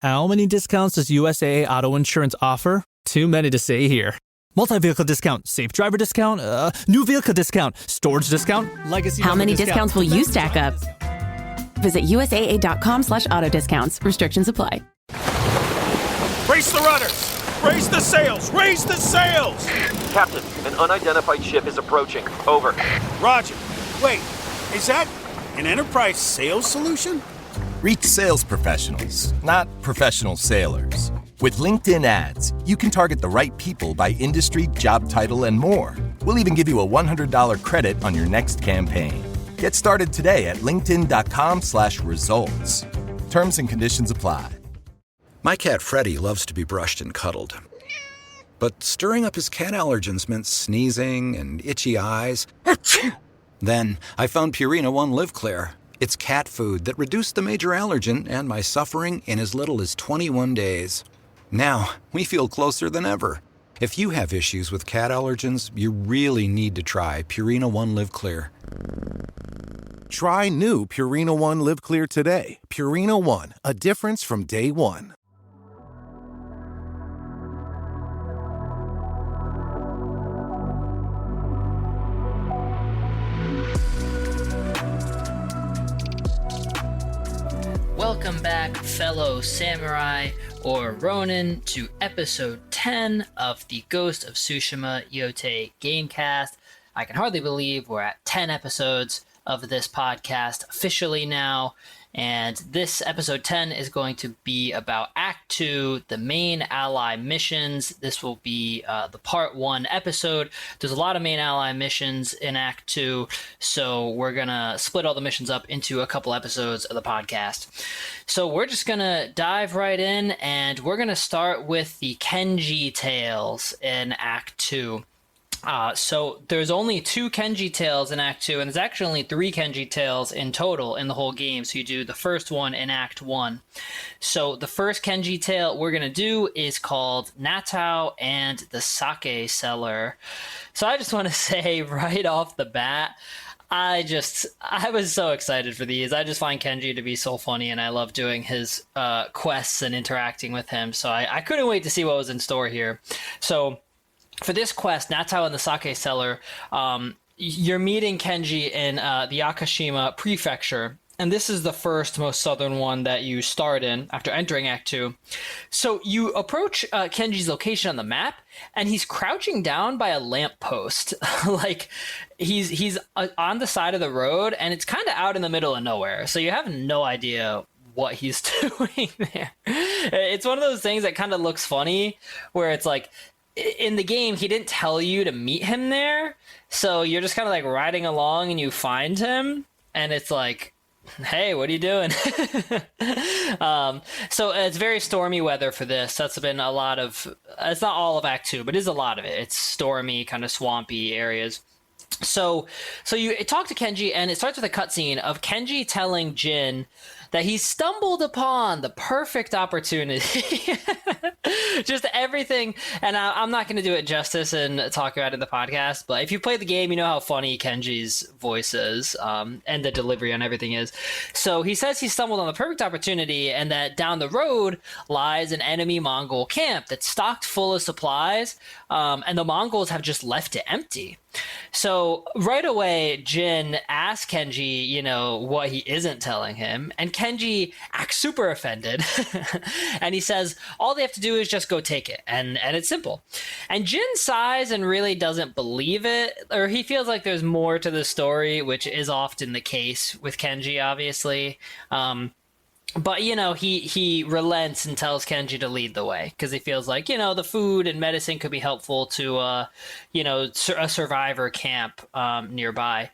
How many discounts does USAA Auto Insurance offer? Too many to say here. Multi-vehicle discount, safe driver discount, new vehicle discount, storage discount, legacy. How many discounts will you stack up? Visit USAA.com/auto discounts. Restrictions apply. Raise the rudders! Raise the sails! Raise the sails! Captain, an unidentified ship is approaching. Over. Roger. Wait, is that an enterprise sales solution? Reach sales professionals, not professional sailors. With LinkedIn ads, you can target the right people by industry, job title, and more. We'll even give you a $100 credit on your next campaign. Get started today at linkedin.com/results. Terms and conditions apply. My cat Freddie loves to be brushed and cuddled. But stirring up his cat allergens meant sneezing and itchy eyes. Then I found Purina One Live Clear. It's cat food that reduced the major allergen and my suffering in as little as 21 days. Now, we feel closer than ever. If you have issues with cat allergens, you really need to try Purina One Live Clear. Try new Purina One Live Clear today. Purina One, a difference from day one. Welcome back, fellow samurai or ronin, to episode 10 of the Ghost of Tsushima Yotei Gamecast. I can hardly believe we're at 10 episodes of this podcast officially now, and this episode 10 is going to be about Act 2, the main ally missions. This will be the part 1 episode. There's a lot of main ally missions in Act 2, so we're going to split all the missions up into a couple episodes of the podcast. So we're just going to dive right in, and we're going to start with the Kenji tales in Act 2. So there's only 2 Kenji tales in Act 2, and there's actually only 3 Kenji tales in total in the whole game. So you do the first one in Act 1. So the first Kenji tale we're going to do is called Natao and the Sake Cellar. So I just want to say right off the bat, I was so excited for these. I just find Kenji to be so funny, and I love doing his quests and interacting with him. So I couldn't wait to see what was in store here. So for this quest, Natao and the Sake Cellar, you're meeting Kenji in the Akashima Prefecture, and this is the first, most southern one that you start in after entering Act 2. So you approach Kenji's location on the map, and he's crouching down by a lamppost. Like, he's on the side of the road, and it's kind of out in the middle of nowhere, so you have no idea what he's doing there. It's one of those things that kind of looks funny, where it's like, in the game, he didn't tell you to meet him there, so you're just kind of like riding along and you find him, and it's like, hey, what are you doing? So it's very stormy weather for this. That's been a lot of, it's not all of Act 2, but it is a lot of it. It's stormy, kind of swampy areas. So you talk to Kenji, and it starts with a cutscene of Kenji telling Jin that he stumbled upon the perfect opportunity. Just everything, and I'm not going to do it justice and talk about it in the podcast, but if you play the game, you know how funny Kenji's voice is, and the delivery on everything is. So he says he stumbled on the perfect opportunity, and that down the road lies an enemy Mongol camp that's stocked full of supplies, and the Mongols have just left it empty. So right away, Jin asks Kenji, what he isn't telling him, and Kenji acts super offended, and he says all they have to do is just go take it, and it's simple. And Jin sighs and really doesn't believe it, or he feels like there's more to the story, which is often the case with Kenji, obviously. But, he relents and tells Kenji to lead the way, because he feels like, the food and medicine could be helpful to, a survivor camp nearby.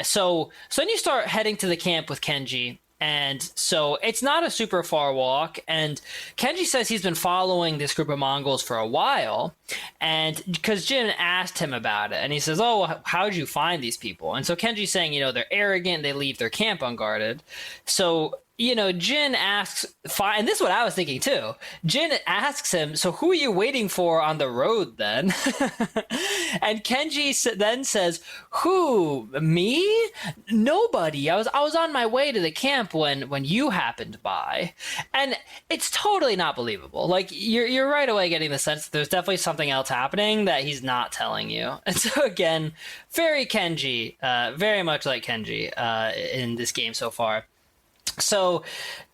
So then you start heading to the camp with Kenji, and so it's not a super far walk, and Kenji says he's been following this group of Mongols for a while, and because Jin asked him about it, and he says, oh, how'd you find these people? And so Kenji's saying, they're arrogant, they leave their camp unguarded. So Jin asks, and this is what I was thinking too. Jin asks him, so who are you waiting for on the road then? And Kenji then says, who, me? Nobody. I was on my way to the camp when you happened by. And it's totally not believable. Like, you're right away getting the sense that there's definitely something else happening that he's not telling you. And so again, very Kenji, very much like Kenji in this game so far. So,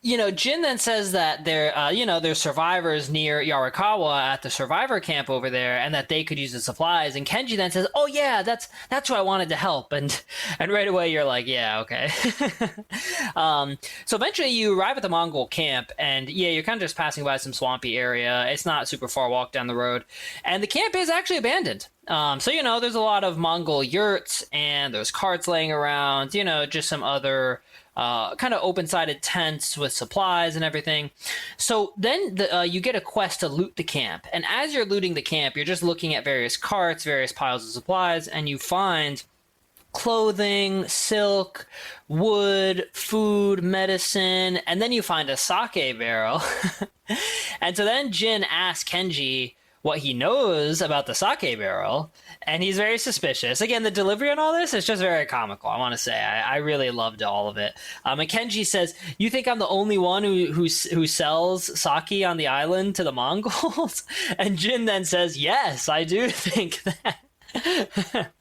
Jin then says that there's survivors near Yarikawa at the survivor camp over there, and that they could use the supplies. And Kenji then says, "Oh yeah, that's who I wanted to help." And right away you're like, "Yeah, okay." So eventually you arrive at the Mongol camp, and you're kind of just passing by some swampy area. It's not super far walk down the road, and the camp is actually abandoned. So there's a lot of Mongol yurts, and there's carts laying around. Just some other kind of open-sided tents with supplies and everything. So then you get a quest to loot the camp. And as you're looting the camp, you're just looking at various carts, various piles of supplies, and you find clothing, silk, wood, food, medicine, and then you find a sake barrel. And so then Jin asks Kenji what he knows about the sake barrel, and he's very suspicious. Again, the delivery on all this is just very comical, I want to say. I really loved all of it. And Kenji says, "You think I'm the only one who sells sake on the island to the Mongols?" And Jin then says, "Yes, I do think that."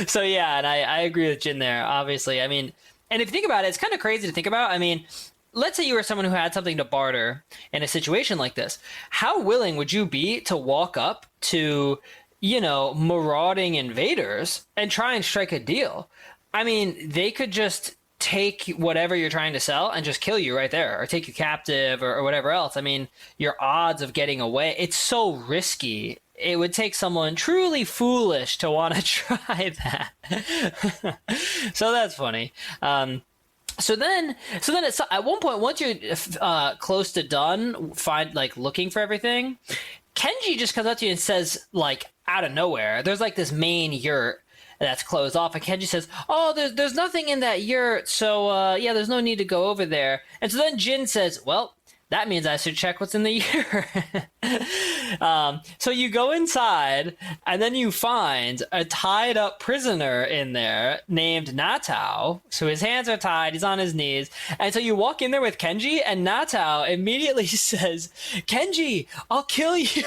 So yeah, and I agree with Jin there, obviously. I mean, and if you think about it, it's kind of crazy to think about. I mean, let's say you were someone who had something to barter in a situation like this. How willing would you be to walk up to, marauding invaders and try and strike a deal? I mean, they could just take whatever you're trying to sell and just kill you right there, or take you captive, or whatever else. I mean, your odds of getting away, it's so risky. It would take someone truly foolish to want to try that. So that's funny. So then it's, at one point, once you're close to done, looking for everything, Kenji just comes up to you and says, like, out of nowhere, there's like this main yurt that's closed off, and Kenji says, "Oh, there's nothing in that yurt, so there's no need to go over there." And so then Jin says, "Well, that means I should check what's in the yurt." So you go inside, and then you find a tied up prisoner in there named Natao. So his hands are tied, he's on his knees. And so you walk in there with Kenji, and Natao immediately says, "Kenji, I'll kill you."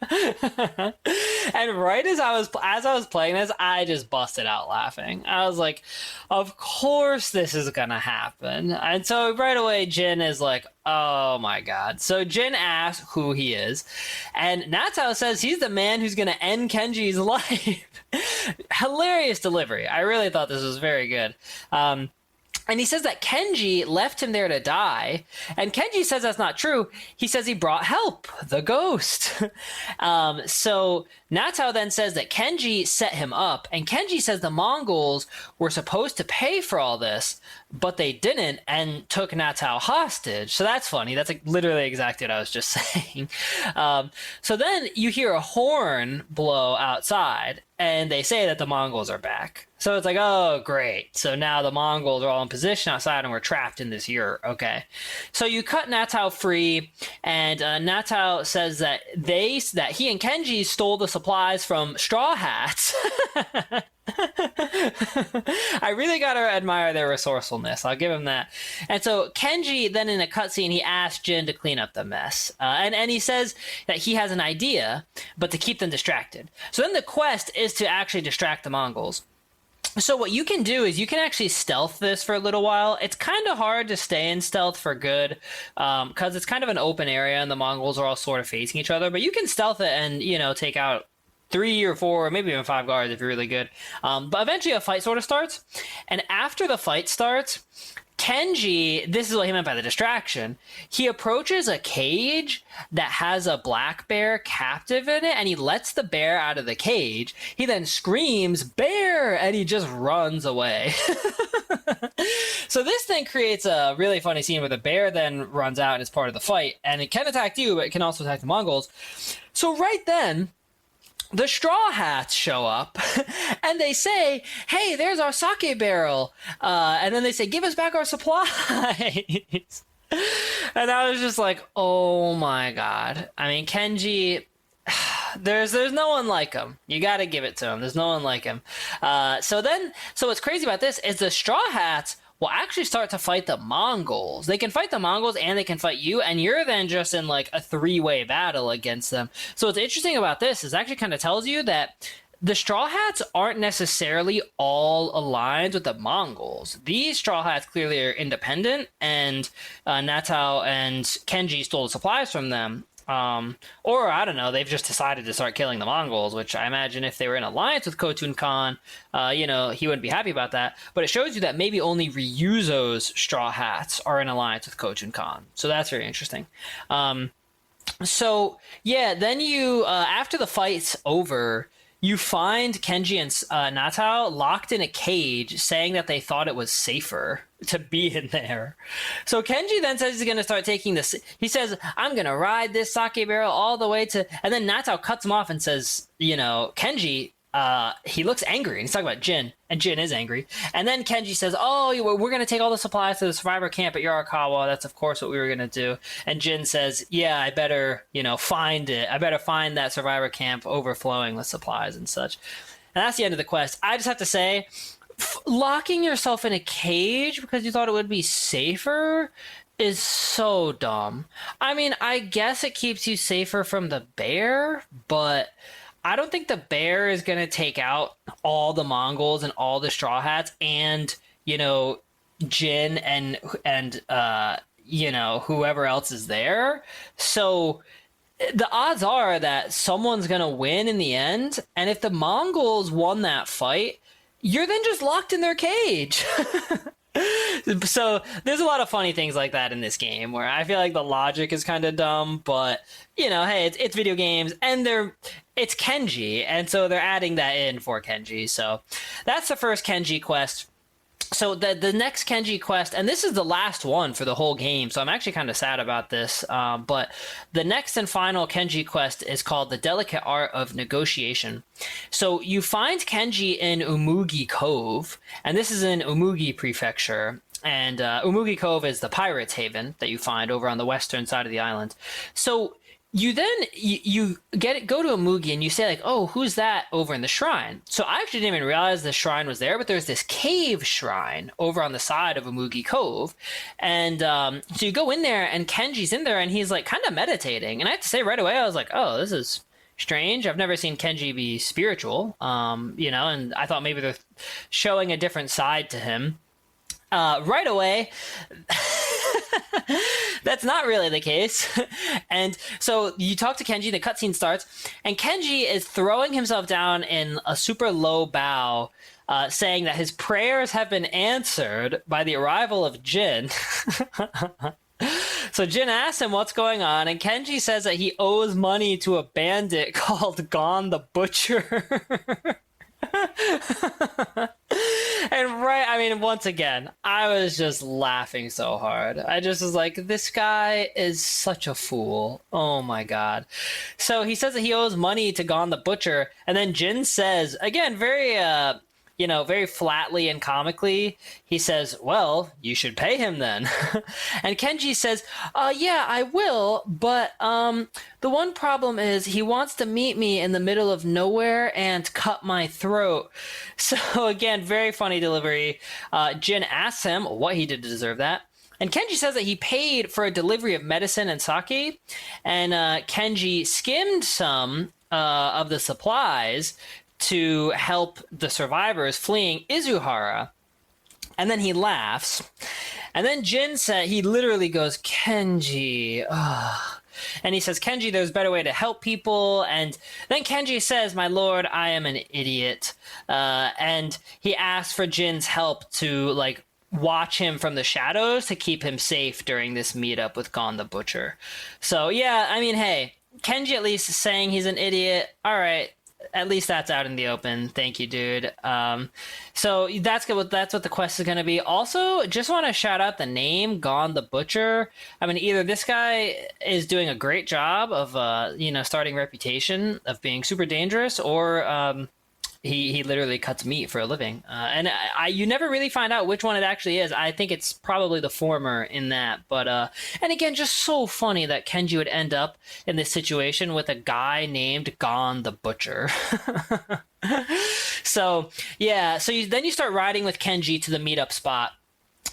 And right as I was playing this, I just busted out laughing. I was like, of course this is gonna happen. And so right away Jin is like, oh my god. So Jin asks who he is, and Natao says he's the man who's gonna end Kenji's life. Hilarious delivery. I really thought this was very good. And he says that Kenji left him there to die. And Kenji says that's not true. He says he brought help, the ghost. So Natao then says that Kenji set him up. And Kenji says the Mongols were supposed to pay for all this, but they didn't, and took Natao hostage. So that's funny. That's literally exactly what I was just saying. So then you hear a horn blow outside, and they say that the Mongols are back. So it's like, oh, great. So now the Mongols are all in position outside, and we're trapped in this yurt. Okay. So you cut Natao free, and Natao says that he and Kenji stole the supplies from Straw Hats. I really gotta admire their resourcefulness. I'll give him that. And so Kenji then, in a cutscene, he asks Jin to clean up the mess, and he says that he has an idea, but to keep them distracted. So then the quest is to actually distract the Mongols. So what you can do is you can actually stealth this for a little while. It's kind of hard to stay in stealth for good, because it's kind of an open area and the Mongols are all sort of facing each other. But you can stealth it and, take out 3 or 4, or maybe even 5 guards if you're really good. But eventually a fight sort of starts. And after the fight starts, Kenji, this is what he meant by the distraction, he approaches a cage that has a black bear captive in it, and he lets the bear out of the cage. He then screams, "Bear!" and he just runs away. So this thing creates a really funny scene where the bear then runs out and is part of the fight, and it can attack you, but it can also attack the Mongols. So right then, the Straw Hats show up and they say, hey, there's our sake barrel. And then they say, give us back our supplies. And I was just like, oh my God. I mean, Kenji, there's no one like him. You got to give it to him. There's no one like him. So what's crazy about this is the Straw Hats will actually start to fight the Mongols. They can fight the Mongols and they can fight you, and you're then just in like a 3-way battle against them. So what's interesting about this is it actually kind of tells you that the Straw Hats aren't necessarily all aligned with the Mongols. These Straw Hats clearly are independent, and Natao and Kenji stole the supplies from them. Or I don't know, they've just decided to start killing the Mongols, which I imagine if they were in alliance with Khotun Khan, he wouldn't be happy about that. But it shows you that maybe only Ryuzo's Straw Hats are in alliance with Khotun Khan. So that's very interesting. So yeah, then you, after the fight's over, you find Kenji and Natao locked in a cage, saying that they thought it was safer to be in there. So Kenji then says he's going to start taking this. He says, I'm going to ride this sake barrel all the way to... And then Natao cuts him off and says, Kenji, he looks angry. And he's talking about Jin, and Jin is angry. And then Kenji says, we're going to take all the supplies to the survivor camp at Yarikawa. That's, of course, what we were going to do. And Jin says, yeah, I better, find it. I better find that survivor camp overflowing with supplies and such. And that's the end of the quest. I just have to say, locking yourself in a cage because you thought it would be safer is so dumb. I mean, I guess it keeps you safer from the bear, but I don't think the bear is going to take out all the Mongols and all the Straw Hats and, Jin and whoever else is there. So the odds are that someone's going to win in the end. And if the Mongols won that fight, you're then just locked in their cage. So there's a lot of funny things like that in this game where I feel like the logic is kind of dumb, but hey, it's video games and it's Kenji, and so they're adding that in for Kenji. So that's the first Kenji quest. So the next Kenji quest, and this is the last one for the whole game, so I'm actually kind of sad about this, but the next and final Kenji quest is called The Delicate Art of Negotiation. So you find Kenji in Umugi Cove, and this is in Umugi Prefecture, and Umugi Cove is the Pirate's Haven that you find over on the western side of the island. So you then you go to Umugi and you say like, oh, who's that over in the shrine? So I actually didn't even realize the shrine was there, but there's this cave shrine over on the side of Umugi Cove. And so you go in there and Kenji's in there and he's like kind of meditating. And I have to say right away, I was like, oh, this is strange. I've never seen Kenji be spiritual, and I thought maybe they're showing a different side to him. Right away, that's not really the case. And so you talk to Kenji, the cutscene starts, and Kenji is throwing himself down in a super low bow, saying that his prayers have been answered by the arrival of Jin. So Jin asks him what's going on, and Kenji says that he owes money to a bandit called Gon the Butcher. And once again, I was just laughing so hard. I just was like, this guy is such a fool. Oh my God. So he says that he owes money to Gon the Butcher, and then Jin says, again, very very flatly and comically, he says, well, you should pay him then. And Kenji says, yeah, I will, but the one problem is he wants to meet me in the middle of nowhere and cut my throat. So again, very funny delivery. Jin asks him what he did to deserve that. And Kenji says that he paid for a delivery of medicine and sake, and Kenji skimmed some of the supplies to help the survivors fleeing Izuhara. And then he laughs. And then Jin said, he literally goes, Kenji, ugh. And he says, Kenji, there's a better way to help people. And then Kenji says, my lord, I am an idiot. And he asks for Jin's help to, watch him from the shadows to keep him safe during this meetup with Gon the Butcher. So, yeah, hey, Kenji at least is saying he's an idiot. All right. at least that's out in the open. Thank you, dude. So that's good. That's what the quest is going to be. Also, just want to shout out the name Gon the Butcher. I mean, either this guy is doing a great job of starting reputation of being super dangerous, or he literally cuts meat for a living. And you never really find out which one it actually is. I think it's probably the former in that. But and again, just so funny that Kenji would end up in this situation with a guy named Gon the Butcher. So yeah, then you start riding with Kenji to the meetup spot.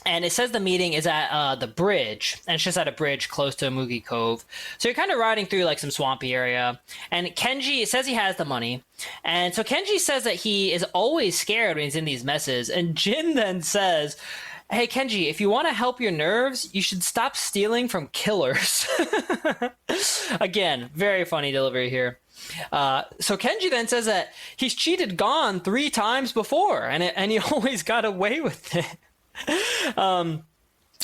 And it says the meeting is at the bridge, and it's just at a bridge close to Mugi Cove. So you're kind of riding through like some swampy area. And Kenji says he has the money. And so Kenji says that he is always scared when he's in these messes. And Jin then says, hey, Kenji, if you want to help your nerves, you should stop stealing from killers. Again, very funny delivery here. So Kenji then says that he's cheated Gon 3 times before, and he always got away with it.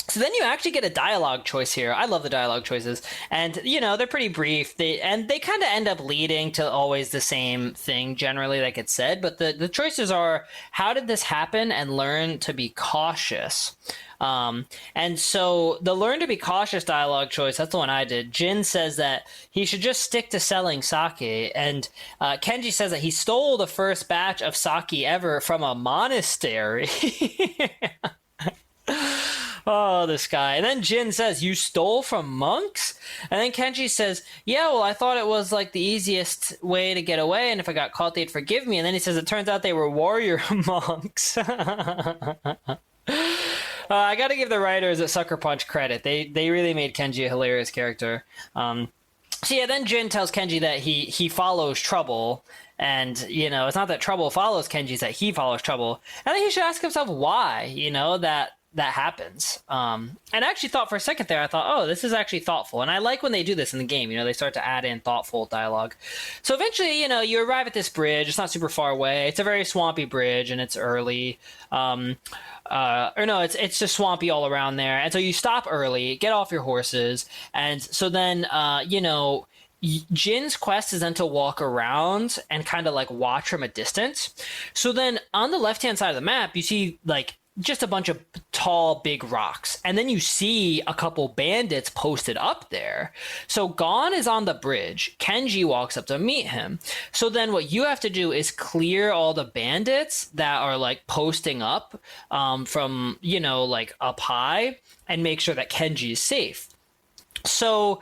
So then you actually get a dialogue choice here. I love the dialogue choices, and they're pretty brief. They kind of end up leading to always the same thing generally that gets said. But the choices are, how did this happen, and learn to be cautious. And so the learn to be cautious dialogue choice, that's the one I did. Jin says that he should just stick to selling sake, and Kenji says that he stole the first batch of sake ever from a monastery. Oh, this guy. And then Jin says, you stole from monks? And then Kenji says, yeah, well, I thought it was like the easiest way to get away, and if I got caught, they'd forgive me. And then he says, it turns out they were warrior monks. I got to give the writers at Sucker Punch credit. They really made Kenji a hilarious character. So yeah, then Jin tells Kenji that he follows trouble, and it's not that trouble follows Kenji, it's that he follows trouble. And then he should ask himself why, that happens. And I actually thought for a second there, I thought, oh, this is actually thoughtful. And I like when they do this in the game, they start to add in thoughtful dialogue. So eventually, you arrive at this bridge. It's not super far away. It's a very swampy bridge, and it's early. It's just swampy all around there. And so you stop early, get off your horses. And so then, Jin's quest is then to walk around and kind of like watch from a distance. So then on the left-hand side of the map, you see like just a bunch of tall, big rocks. And then you see a couple bandits posted up there. So Gon is on the bridge. Kenji walks up to meet him. So then what you have to do is clear all the bandits that are like posting up from, like up high, and make sure that Kenji is safe. So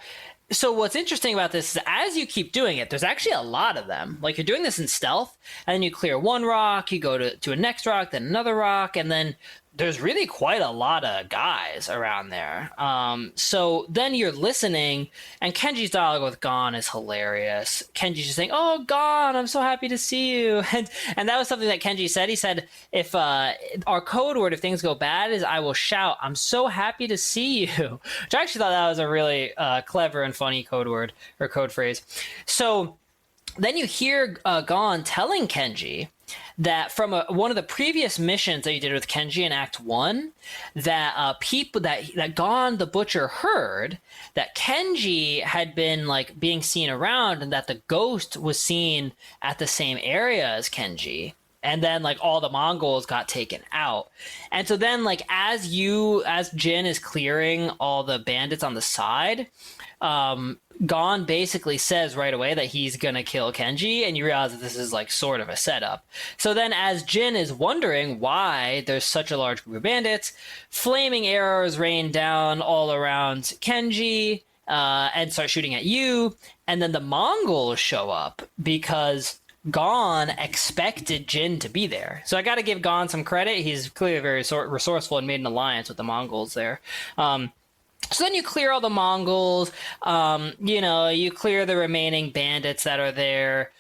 what's interesting about this is as you keep doing it, there's actually a lot of them. Like, you're doing this in stealth, and then you clear one rock, you go to a next rock, then another rock, and then there's really quite a lot of guys around there. So then you're listening, and Kenji's dialogue with Gon is hilarious. Kenji's just saying, oh, Gon, I'm so happy to see you. And that was something that Kenji said. He said, if our code word, if things go bad, is I will shout, I'm so happy to see you. Which I actually thought that was a really clever and funny code word or code phrase. So then you hear Gon telling Kenji that from one of the previous missions that you did with Kenji in Act 1, that people that Gon the Butcher heard that Kenji had been like being seen around, and that the ghost was seen at the same area as Kenji. And then like all the Mongols got taken out. And so then like as Jin is clearing all the bandits on the side, Gon basically says right away that he's gonna kill Kenji, and you realize that this is like sort of a setup. So then as Jin is wondering why there's such a large group of bandits, flaming arrows rain down all around Kenji and start shooting at you, and then the Mongols show up because Gon expected Jin to be there. So I got to give Gon some credit. He's clearly very resourceful and made an alliance with the Mongols there. So then you clear all the Mongols, you clear the remaining bandits that are there.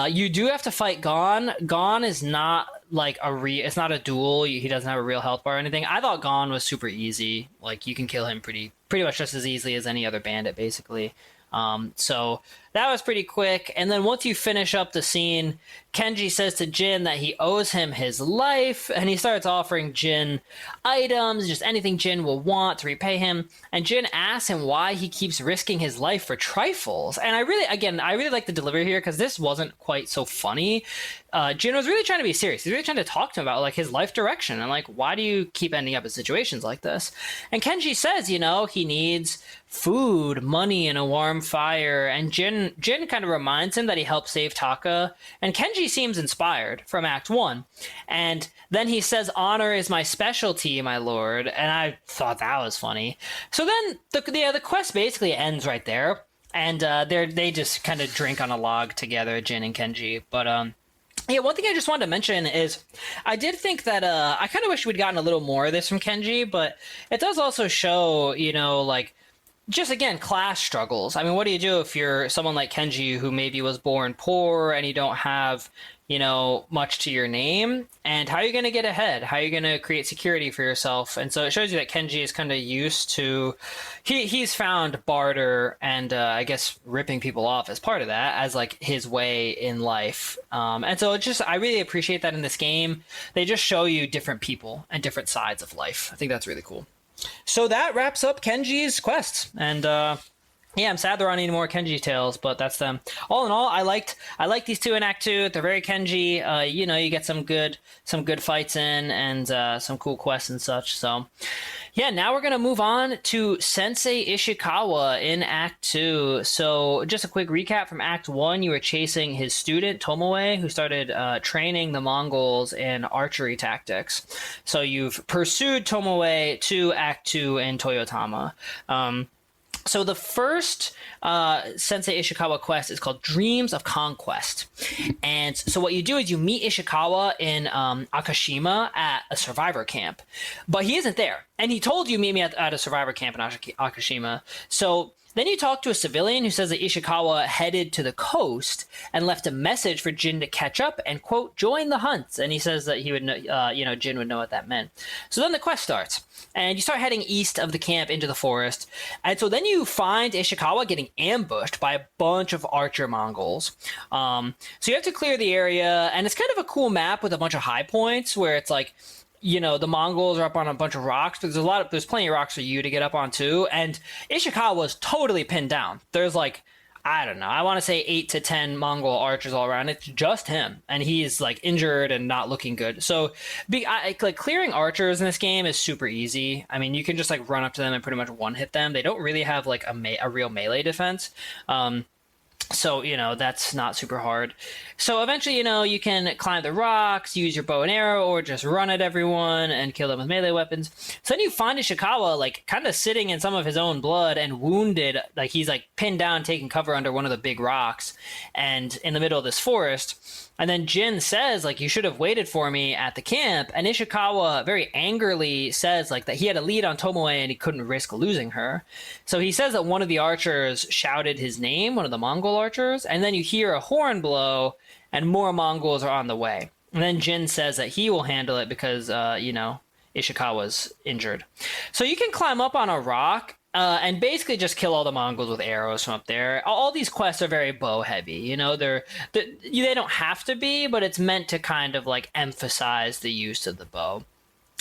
You do have to fight Gon. Gon is not like it's not a duel. He doesn't have a real health bar or anything. I thought Gon was super easy. Like, you can kill him pretty much just as easily as any other bandit, basically. So that was pretty quick. And then once you finish up the scene, Kenji says to Jin that he owes him his life, and he starts offering Jin items, just anything Jin will want to repay him. And Jin asks him why he keeps risking his life for trifles. And I really like the delivery here, because this wasn't quite so funny. Jin was really trying to be serious. He's really trying to talk to him about like his life direction and like, why do you keep ending up in situations like this? And Kenji says, he needs food, money, and a warm fire. And Jin kind of reminds him that he helped save Taka. And Kenji seems inspired from Act 1. And then he says, honor is my specialty, my lord. And I thought that was funny. So then the quest basically ends right there. And they just kind of drink on a log together, Jin and Kenji. But yeah, one thing I just wanted to mention is I did think that I kind of wish we'd gotten a little more of this from Kenji, but it does also show, like, just again, class struggles. I mean, what do you do if you're someone like Kenji who maybe was born poor and you don't have, much to your name? And how are you going to get ahead? How are you going to create security for yourself? And so it shows you that Kenji is kind of used to, he's found barter and I guess ripping people off as part of that, as like his way in life. And so I really appreciate that in this game. They just show you different people and different sides of life. I think that's really cool. So that wraps up Kenji's quests, and yeah, I'm sad there aren't any more Kenji tales, but that's them. All in all, I liked these two in Act 2. They're very Kenji. You get some good fights in and some cool quests and such. So yeah, now we're gonna move on to Sensei Ishikawa in Act 2. So just a quick recap from Act 1: you were chasing his student Tomoe, who started training the Mongols in archery tactics. So you've pursued Tomoe to Act 2 in Toyotama. So the first Sensei Ishikawa quest is called Dreams of Conquest. And so what you do is you meet Ishikawa in Akashima at a survivor camp. But he isn't there. And he told you meet me at a survivor camp in Akashima. So then you talk to a civilian who says that Ishikawa headed to the coast and left a message for Jin to catch up and, quote, join the hunts. And he says that he would know, Jin would know what that meant. So then the quest starts. And you start heading east of the camp into the forest. And so then you find Ishikawa getting ambushed by a bunch of archer Mongols. So you have to clear the area. And it's kind of a cool map with a bunch of high points where it's like, the Mongols are up on a bunch of rocks, but there's plenty of rocks for you to get up on too. And Ishikawa was totally pinned down. There's like, I don't know, I want to say 8 to 10 Mongol archers all around. It's just him, and he's like injured and not looking good. So clearing archers in this game is super easy. I mean, you can just like run up to them and pretty much one hit them. They don't really have like a real melee defense. So, that's not super hard. So eventually, you can climb the rocks, use your bow and arrow, or just run at everyone and kill them with melee weapons. So then you find Ishikawa, like, kind of sitting in some of his own blood and wounded. Like, he's, like, pinned down, taking cover under one of the big rocks and in the middle of this forest. And then Jin says, like, you should have waited for me at the camp. And Ishikawa very angrily says, like, that he had a lead on Tomoe and he couldn't risk losing her. So he says that one of the archers shouted his name, one of the Mongol archers, and then you hear a horn blow and more Mongols are on the way. And then Jin says that he will handle it because, Ishikawa's injured. So you can climb up on a rock and basically just kill all the Mongols with arrows from up there. All these quests are very bow heavy. They don't have to be, but it's meant to kind of like emphasize the use of the bow.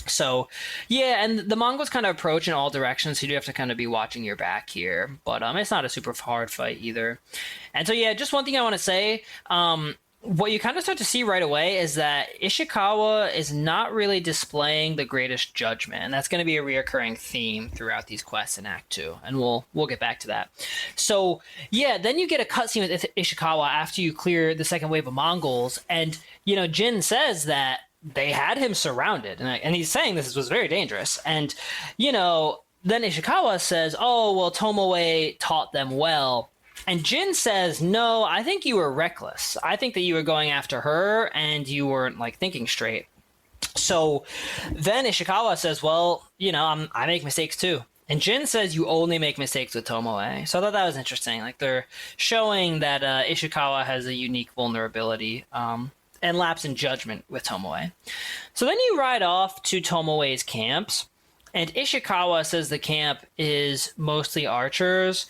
So, yeah, and the Mongols kind of approach in all directions, so you do have to kind of be watching your back here. But it's not a super hard fight either. And so, yeah, just one thing I want to say. What you kind of start to see right away is that Ishikawa is not really displaying the greatest judgment, and that's going to be a reoccurring theme throughout these quests in Act 2, and we'll get back to that. So, yeah, then you get a cutscene with Ishikawa after you clear the second wave of Mongols, and, Jin says that they had him surrounded, and he's saying this was very dangerous, and, then Ishikawa says, oh, well, Tomoe taught them well. And Jin says, no, I think you were reckless. I think that you were going after her and you weren't like thinking straight. So then Ishikawa says, well, I make mistakes too. And Jin says you only make mistakes with Tomoe. So I thought that was interesting. Like they're showing that Ishikawa has a unique vulnerability and lapse in judgment with Tomoe. So then you ride off to Tomoe's camps. And Ishikawa says the camp is mostly archers.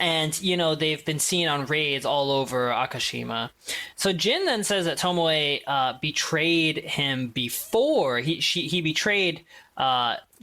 And, they've been seen on raids all over Akashima. So Jin then says that Tomoe betrayed him before he betrayed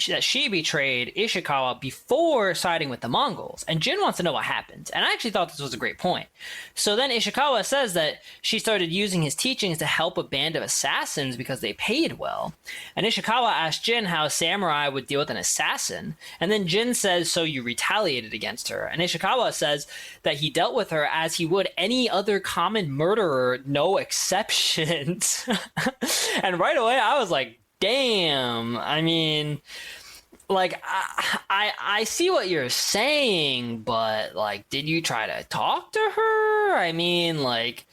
that she betrayed Ishikawa before siding with the Mongols. And Jin wants to know what happened. And I actually thought this was a great point. So then Ishikawa says that she started using his teachings to help a band of assassins because they paid well. And Ishikawa asked Jin how a samurai would deal with an assassin. And then Jin says, so you retaliated against her. And Ishikawa says that he dealt with her as he would any other common murderer, no exceptions. And right away I was like, damn. I mean, like, I see what you're saying, but, like, did you try to talk to her? I mean, like,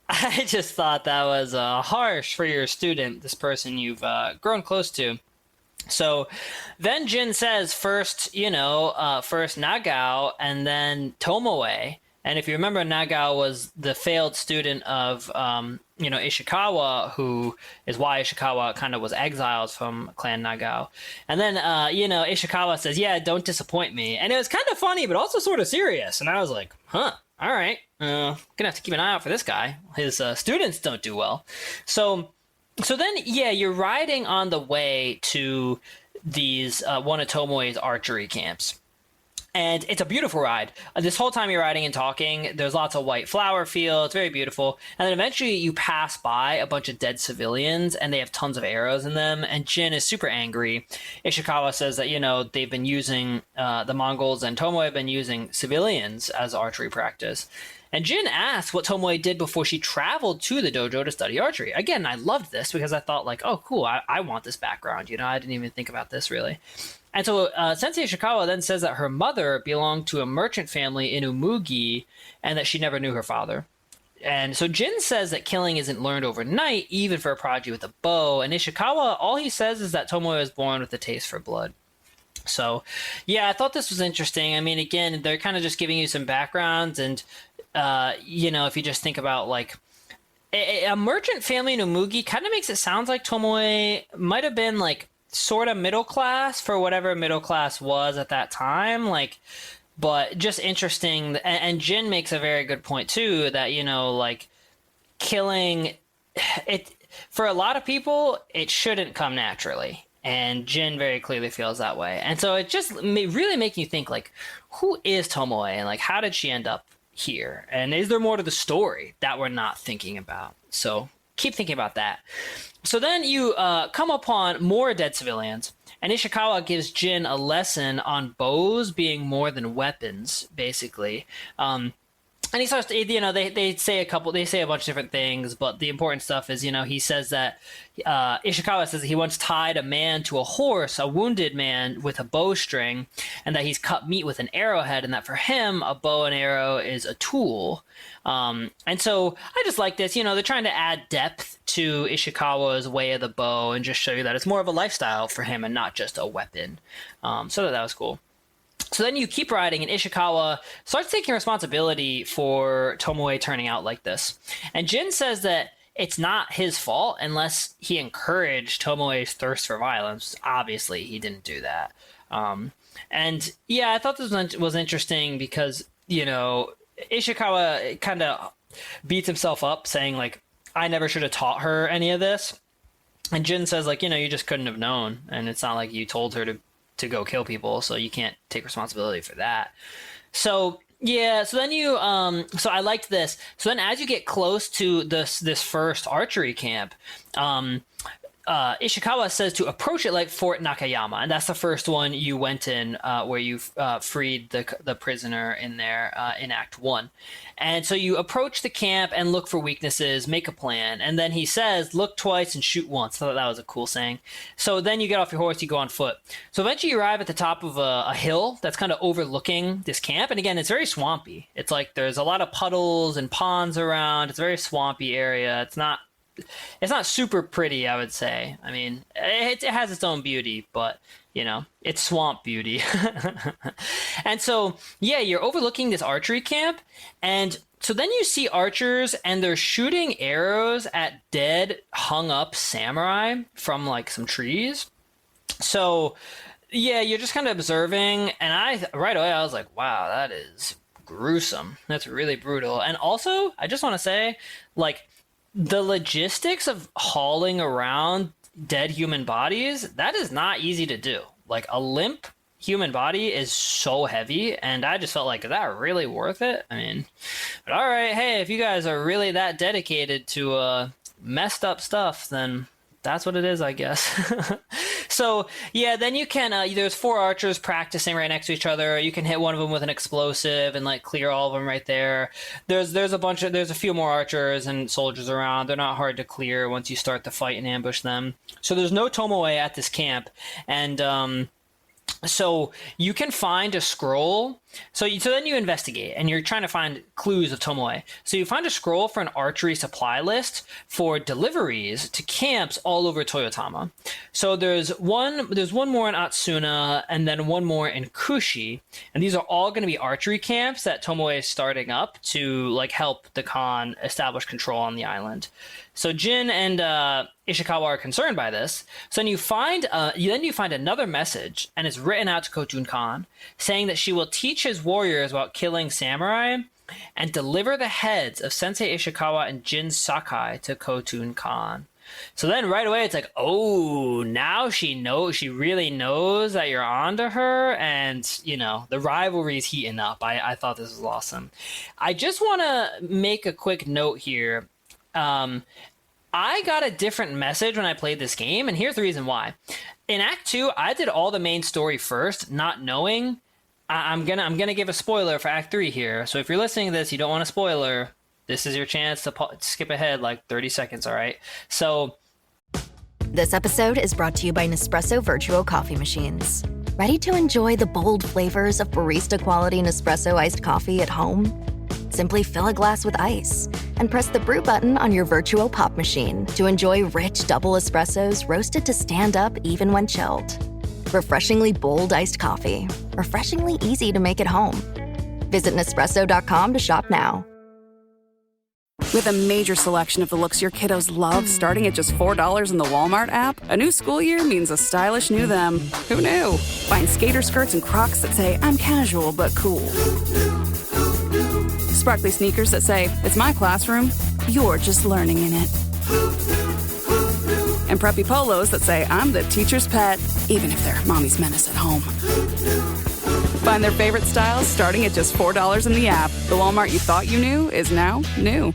I just thought that was harsh for your student, this person you've grown close to. So then Jin says first Nagao and then Tomoe. And if you remember, Nagao was the failed student of, Ishikawa, who is why Ishikawa kind of was exiled from Clan Nagao. And then, Ishikawa says, yeah, don't disappoint me. And it was kind of funny, but also sort of serious. And I was like, all right, gonna have to keep an eye out for this guy. His students don't do well. So then, you're riding on the way to these one of Tomoe's archery camps. And it's a beautiful ride. This whole time you're riding and talking, there's lots of white flower fields, very beautiful. And then eventually you pass by a bunch of dead civilians, and they have tons of arrows in them. And Jin is super angry. Ishikawa says that, they've been using, the Mongols and Tomoe have been using civilians as archery practice. And Jin asks what Tomoe did before she traveled to the dojo to study archery. Again, I loved this because I thought, like, oh, cool, I want this background. I didn't even think about this, really. And so Sensei Ishikawa then says that her mother belonged to a merchant family in Umugi and that she never knew her father. And so Jin says that killing isn't learned overnight, even for a prodigy with a bow. And Ishikawa, all he says is that Tomoe was born with a taste for blood. So, yeah, I thought this was interesting. I mean, again, they're kind of just giving you some backgrounds. And, if you just think about, like, a merchant family in Umugi kind of makes it sound like Tomoe might have been, like, sort of middle class for whatever middle class was at that time, like, but just interesting. And Jin makes a very good point too, that like, killing it for a lot of people, it shouldn't come naturally, and Jin very clearly feels that way. And so it just really making you think, like, who is Tomoe and, like, how did she end up here, and is there more to the story that we're not thinking about? So keep thinking about that. So then you come upon more dead civilians, and Ishikawa gives Jin a lesson on bows being more than weapons, basically. And he starts to, they say a bunch of different things, but the important stuff is, he says that Ishikawa says that he once tied a man to a horse, a wounded man, with a bowstring, and that he's cut meat with an arrowhead, and that for him, a bow and arrow is a tool. And so I just like this, they're trying to add depth to Ishikawa's way of the bow and just show you that it's more of a lifestyle for him and not just a weapon. So that was cool. So then you keep riding, and Ishikawa starts taking responsibility for Tomoe turning out like this. And Jin says that it's not his fault unless he encouraged Tomoe's thirst for violence. Obviously, he didn't do that. And yeah, I thought this was interesting because, Ishikawa kind of beats himself up saying, like, I never should have taught her any of this. And Jin says, like, you just couldn't have known. And it's not like you told her to go kill people, so you can't take responsibility for that. So yeah, so then so I liked this. So then as you get close to this first archery camp, Ishikawa says to approach it like Fort Nakayama, and that's the first one you went in, where you freed the prisoner in there in Act 1. And so you approach the camp and look for weaknesses, make a plan, and then he says, look twice and shoot once. I thought that was a cool saying. So then you get off your horse, you go on foot. So eventually you arrive at the top of a hill that's kind of overlooking this camp, and again, it's very swampy. It's like there's a lot of puddles and ponds around. It's a very swampy area. It's not super pretty, I would say. I mean, it has its own beauty, but, it's swamp beauty. And so, yeah, you're overlooking this archery camp, and so then you see archers, and they're shooting arrows at dead, hung-up samurai from, like, some trees. So, yeah, you're just kind of observing, and right away I was like, wow, that is gruesome. That's really brutal. And also, I just want to say, like, the logistics of hauling around dead human bodies, that is not easy to do. Like, a limp human body is so heavy, and I just felt like, is that really worth it? I mean, but all right, hey, if you guys are really that dedicated to messed up stuff, then that's what it is, I guess. So yeah, then you can there's 4 archers practicing right next to each other. You can hit one of them with an explosive and like clear all of them right there. There's a few more archers and soldiers around. They're not hard to clear once you start the fight and ambush them. So there's no Tomoe at this camp, and so you can find a scroll. So then you investigate, and you're trying to find clues of Tomoe. So you find a scroll for an archery supply list for deliveries to camps all over Toyotama. So there's one more in Atsuna, and then one more in Kushi, and these are all going to be archery camps that Tomoe is starting up to like help the Khan establish control on the island. So Jin and Ishikawa are concerned by this. So then you find another message, and it's written out to Khotun Khan, saying that she will teach his warriors about killing samurai and deliver the heads of Sensei Ishikawa and Jin Sakai to Khotun Khan. So then right away it's like, oh, now she really knows that you're onto her, and you know the rivalry's heating up. I thought this was awesome. I just want to make a quick note here. I got a different message when I played this game, and here's the reason why. In Act 2, I did all the main story first, not knowing. I'm gonna give a spoiler for Act 3 here. So if you're listening to this, you don't want a spoiler, this is your chance to skip ahead like 30 seconds, all right? So this episode is brought to you by Nespresso Virtual Coffee Machines. Ready to enjoy the bold flavors of barista-quality Nespresso iced coffee at home? Simply fill a glass with ice and press the brew button on your virtual pop machine to enjoy rich double espressos roasted to stand up even when chilled. Refreshingly bold iced coffee. Refreshingly easy to make at home. Visit Nespresso.com to shop now. With a major selection of the looks your kiddos love starting at just $4 in the Walmart app, a new school year means a stylish new them. Who knew? Find skater skirts and Crocs that say, I'm casual but cool. Sparkly sneakers that say, it's my classroom, you're just learning in it. And preppy polos that say, I'm the teacher's pet, even if they're mommy's menace at home. Find their favorite styles starting at just $4 in the app. The Walmart you thought you knew is now new.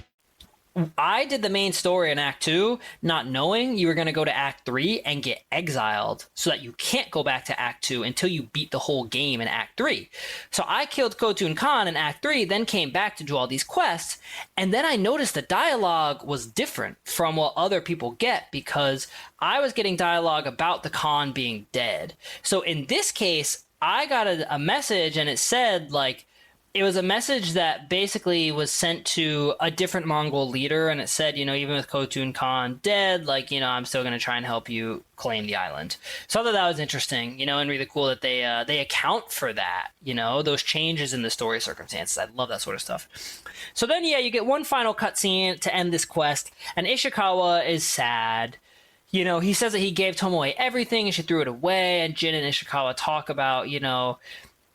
I did the main story in Act 2, not knowing you were going to go to Act 3 and get exiled so that you can't go back to Act 2 until you beat the whole game in Act 3. So I killed Khotun Khan in Act 3, then came back to do all these quests, and then I noticed the dialogue was different from what other people get because I was getting dialogue about the Khan being dead. So in this case, I got a message, and it said, like, it was a message that basically was sent to a different Mongol leader, and it said, you know, even with Khotun Khan dead, like, you know, I'm still going to try and help you claim the island. So I thought that was interesting, you know, and really cool that they account for that, you know, those changes in the story circumstances. I love that sort of stuff. So then, yeah, you get one final cutscene to end this quest, and Ishikawa is sad. You know, he says that he gave Tomoe everything and she threw it away, and Jin and Ishikawa talk about, you know,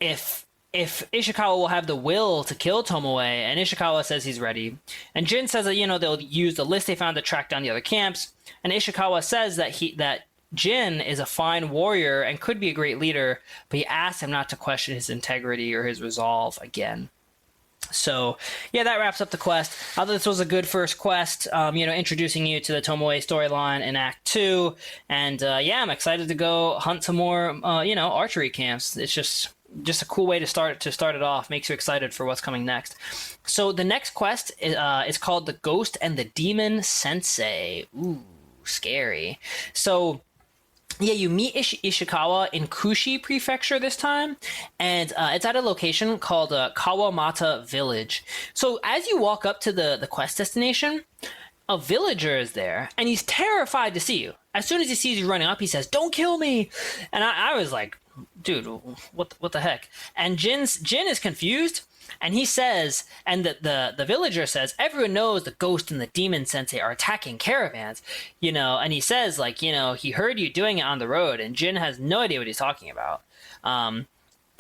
if Ishikawa will have the will to kill Tomoe, and Ishikawa says he's ready. And Jin says that, you know, they'll use the list they found to track down the other camps. And Ishikawa says that Jin is a fine warrior and could be a great leader, but he asks him not to question his integrity or his resolve again. So, yeah, that wraps up the quest. I thought this was a good first quest, you know, introducing you to the Tomoe storyline in Act 2. And, yeah, I'm excited to go hunt some more, you know, archery camps. It's just a cool way to start it off. Makes you excited for what's coming next. So the next quest is called The Ghost and the Demon Sensei. Ooh, scary. So yeah, you meet Ishikawa in Kushi Prefecture this time, and it's at a location called Kawamata Village. So as you walk up to the quest destination, a villager is there, and he's terrified to see you. As soon as he sees you running up, he says, "Don't kill me!" And I was like, dude, what the heck? And Jin is confused, and he says, and the villager says, everyone knows the ghost and the demon sensei are attacking caravans, you know, and he says, like, you know, he heard you doing it on the road, and Jin has no idea what he's talking about.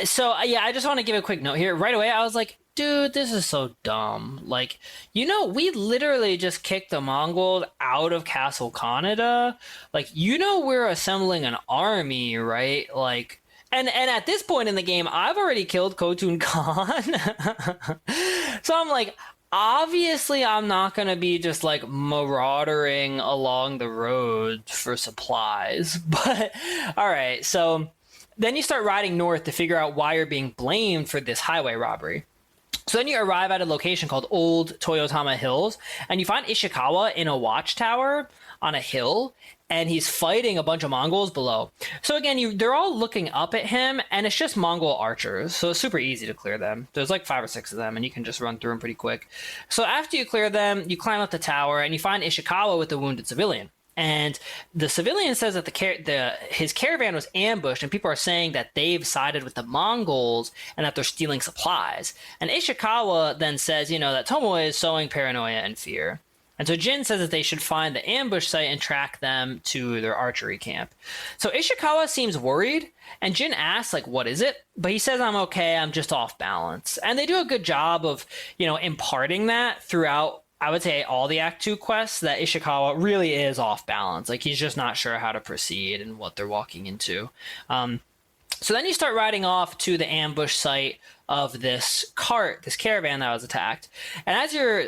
So yeah, I just want to give a quick note here. Right away, I was like, dude, this is so dumb. Like, we literally just kicked the Mongols out of Castle Kaneda. Like, we're assembling an army, right? Like, and at this point in the game, I've already killed Khotun Khan. So I'm like, obviously I'm not going to be just like marauding along the road for supplies. But all right, so then you start riding north to figure out why you're being blamed for this highway robbery. So then you arrive at a location called Old Toyotama Hills, and you find Ishikawa in a watchtower on a hill, and he's fighting a bunch of Mongols below. So again, they're all looking up at him, and it's just Mongol archers, so it's super easy to clear them. There's like 5 or 6 of them, and you can just run through them pretty quick. So after you clear them, you climb up the tower, and you find Ishikawa with a wounded civilian. And the civilian says that his caravan was ambushed, and people are saying that they've sided with the Mongols and that they're stealing supplies. And Ishikawa then says, that Tomoe is sowing paranoia and fear. And so Jin says that they should find the ambush site and track them to their archery camp. So Ishikawa seems worried, and Jin asks, like, what is it? But he says, I'm okay, I'm just off balance. And they do a good job of, imparting that throughout, I would say, all the Act 2 quests, that Ishikawa really is off balance. Like, he's just not sure how to proceed and what they're walking into. So then you start riding off to the ambush site of this caravan that was attacked. And as you're,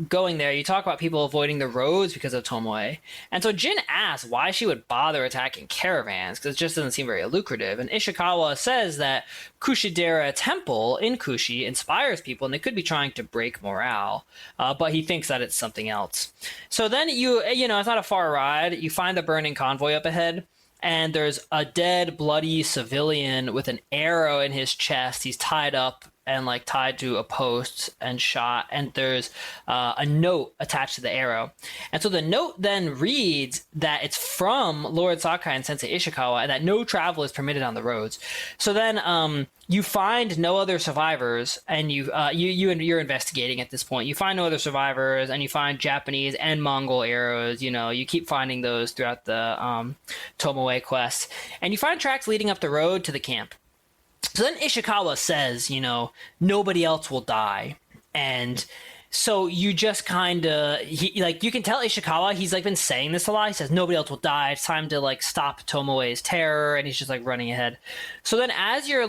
going there, you talk about people avoiding the roads because of Tomoe. And so Jin asks why she would bother attacking caravans, because it just doesn't seem very lucrative. And Ishikawa says that Kushidera Temple in Kushi inspires people, and they could be trying to break morale. But he thinks that it's something else. So then it's not a far ride. You find the burning convoy up ahead. And there's a dead, bloody civilian with an arrow in his chest. He's tied up and tied to a post and shot. And there's a note attached to the arrow. And so the note then reads that it's from Lord Sakai and Sensei Ishikawa, and that no travel is permitted on the roads. So then you find no other survivors, and you're investigating at this point. You find no other survivors, and you find Japanese and Mongol arrows. You keep finding those throughout the Tomoe quest, and you find tracks leading up the road to the camp. So then Ishikawa says, nobody else will die. And so you just kind of, you can tell Ishikawa, he's been saying this a lot. He says, nobody else will die. It's time to stop Tomoe's terror. And he's just running ahead. So then as you're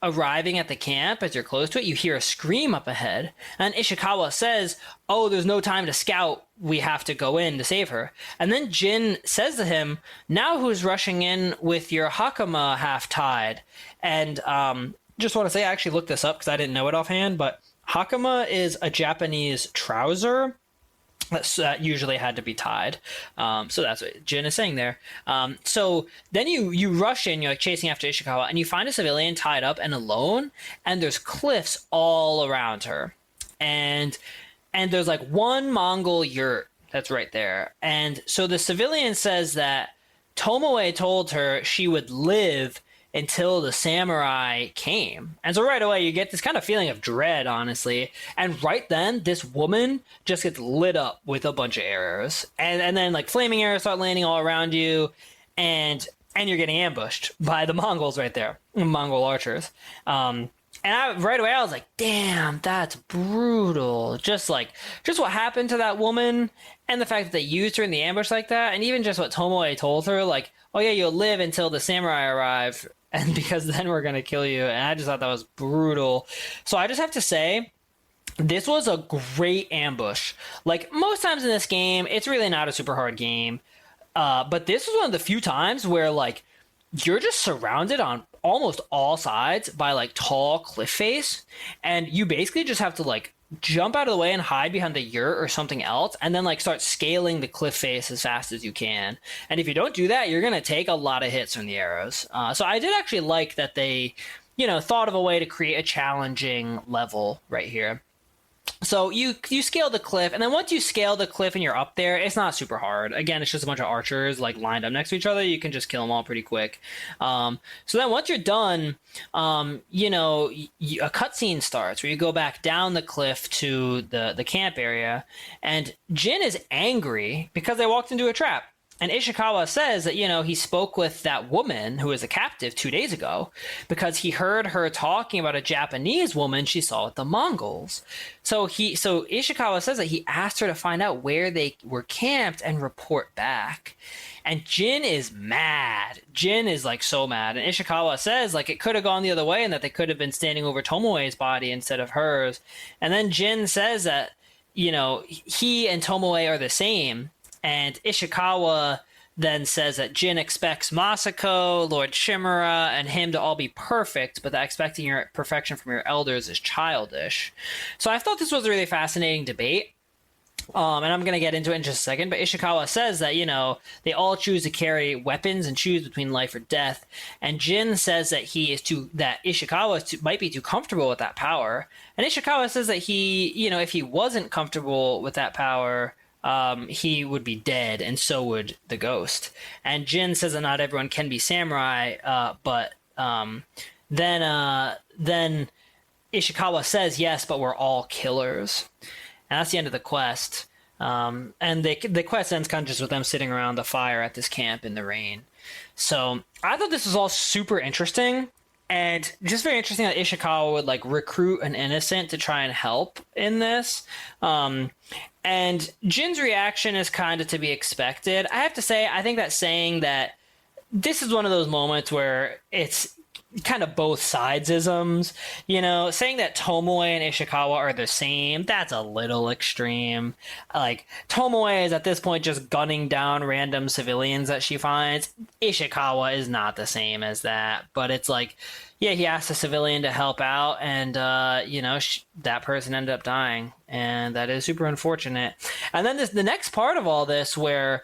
arriving at the camp, as you're close to it, you hear a scream up ahead. And Ishikawa says, oh, there's no time to scout. We have to go in to save her. And then Jin says to him, now who's rushing in with your hakama half tied? And just want to say, I actually looked this up because I didn't know it offhand, but hakama is a Japanese trouser that usually had to be tied. So that's what Jin is saying there. So then you rush in, you're chasing after Ishikawa, and you find a civilian tied up and alone, and there's cliffs all around her. And there's one Mongol yurt that's right there. And so the civilian says that Tomoe told her she would live until the samurai came. And so right away, you get this kind of feeling of dread, honestly. And right then, this woman just gets lit up with a bunch of arrows. And then flaming arrows start landing all around you. And you're getting ambushed by the Mongols right there, Mongol archers. And right away, I was like, damn, that's brutal. Just what happened to that woman, and the fact that they used her in the ambush like that, and even just what Tomoe told her, oh yeah, you'll live until the samurai arrive, and because then we're going to kill you. And I just thought that was brutal. So I just have to say, this was a great ambush. Most times in this game, it's really not a super hard game. But this was one of the few times where, you're just surrounded on almost all sides by tall cliff face, and you basically just have to jump out of the way and hide behind the yurt or something else, and then start scaling the cliff face as fast as you can. And if you don't do that, you're going to take a lot of hits from the arrows. So I did actually like that they, thought of a way to create a challenging level right here. So you scale the cliff, and then once you scale the cliff and you're up there, it's not super hard. Again, it's just a bunch of archers lined up next to each other. You can just kill them all pretty quick. So then once you're done, a cutscene starts where you go back down the cliff to the camp area, and Jin is angry because they walked into a trap. And Ishikawa says that, he spoke with that woman who was a captive 2 days ago because he heard her talking about a Japanese woman she saw with the Mongols. So Ishikawa says that he asked her to find out where they were camped and report back. And Jin is mad. Jin is like so mad. And Ishikawa says like it could have gone the other way and that they could have been standing over Tomoe's body instead of hers. And then Jin says that, he and Tomoe are the same. And Ishikawa then says that Jin expects Masako, Lord Shimura, and him to all be perfect, but that expecting your perfection from your elders is childish. So I thought this was a really fascinating debate. And I'm going to get into it in just a second, but Ishikawa says that, they all choose to carry weapons and choose between life or death. And Jin says that Ishikawa might be too comfortable with that power. And Ishikawa says that he, if he wasn't comfortable with that power, he would be dead, and so would the ghost. And Jin says that not everyone can be samurai, but then Ishikawa says, yes, but we're all killers. And that's the end of the quest. And the quest ends kind of just with them sitting around the fire at this camp in the rain. So I thought this was all super interesting. And just very interesting that Ishikawa would like recruit an innocent to try and help in this. And Jin's reaction is kind of to be expected. I have to say, I think that saying that this is one of those moments where it's kind of both sides-isms, saying that Tomoe and Ishikawa are the same, that's a little extreme. Like, Tomoe is at this point just gunning down random civilians that she finds. Ishikawa is not the same as that, but it's like, yeah, he asked a civilian to help out, and, that person ended up dying, and that is super unfortunate. And then the next part of all this where,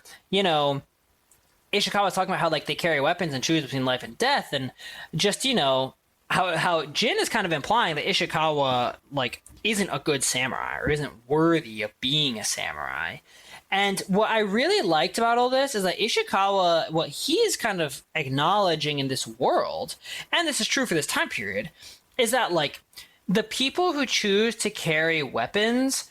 Ishikawa was talking about how like they carry weapons and choose between life and death, and just how Jin is kind of implying that Ishikawa like isn't a good samurai or isn't worthy of being a samurai. And what I really liked about all this is that Ishikawa, what he is kind of acknowledging in this world, and this is true for this time period, is that like the people who choose to carry weapons,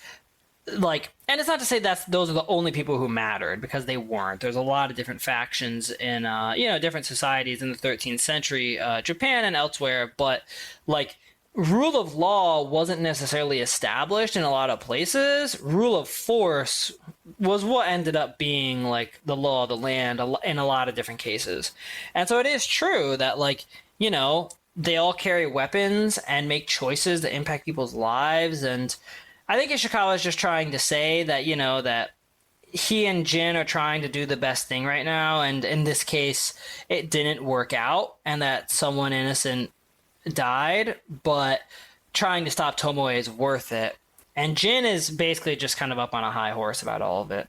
like, and it's not to say that those are the only people who mattered, because they weren't. There's a lot of different factions in, different societies in the 13th century, Japan and elsewhere. But like, rule of law wasn't necessarily established in a lot of places. Rule of force was what ended up being like the law of the land in a lot of different cases. And so it is true that like, they all carry weapons and make choices that impact people's lives. And I think Ishikawa is just trying to say that, that he and Jin are trying to do the best thing right now. And in this case, it didn't work out and that someone innocent died, but trying to stop Tomoe is worth it. And Jin is basically just kind of up on a high horse about all of it.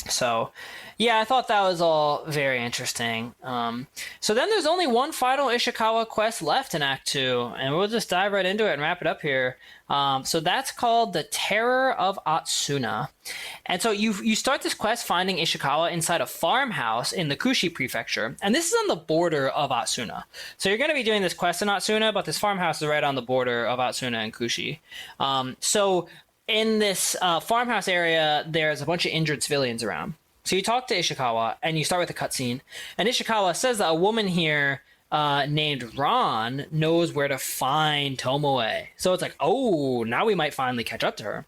So, yeah, I thought that was all very interesting. So then there's only one final Ishikawa quest left in Act 2, and we'll just dive right into it and wrap it up here. So that's called The Terror of Atsuna. And so you start this quest finding Ishikawa inside a farmhouse in the Kushi prefecture, and this is on the border of Atsuna. So you're going to be doing this quest in Atsuna, but this farmhouse is right on the border of Atsuna and Kushi. So in this farmhouse area, there's a bunch of injured civilians around. So you talk to Ishikawa, and you start with a cutscene. And Ishikawa says that a woman here named Ron knows where to find Tomoe. So it's like, oh, now we might finally catch up to her.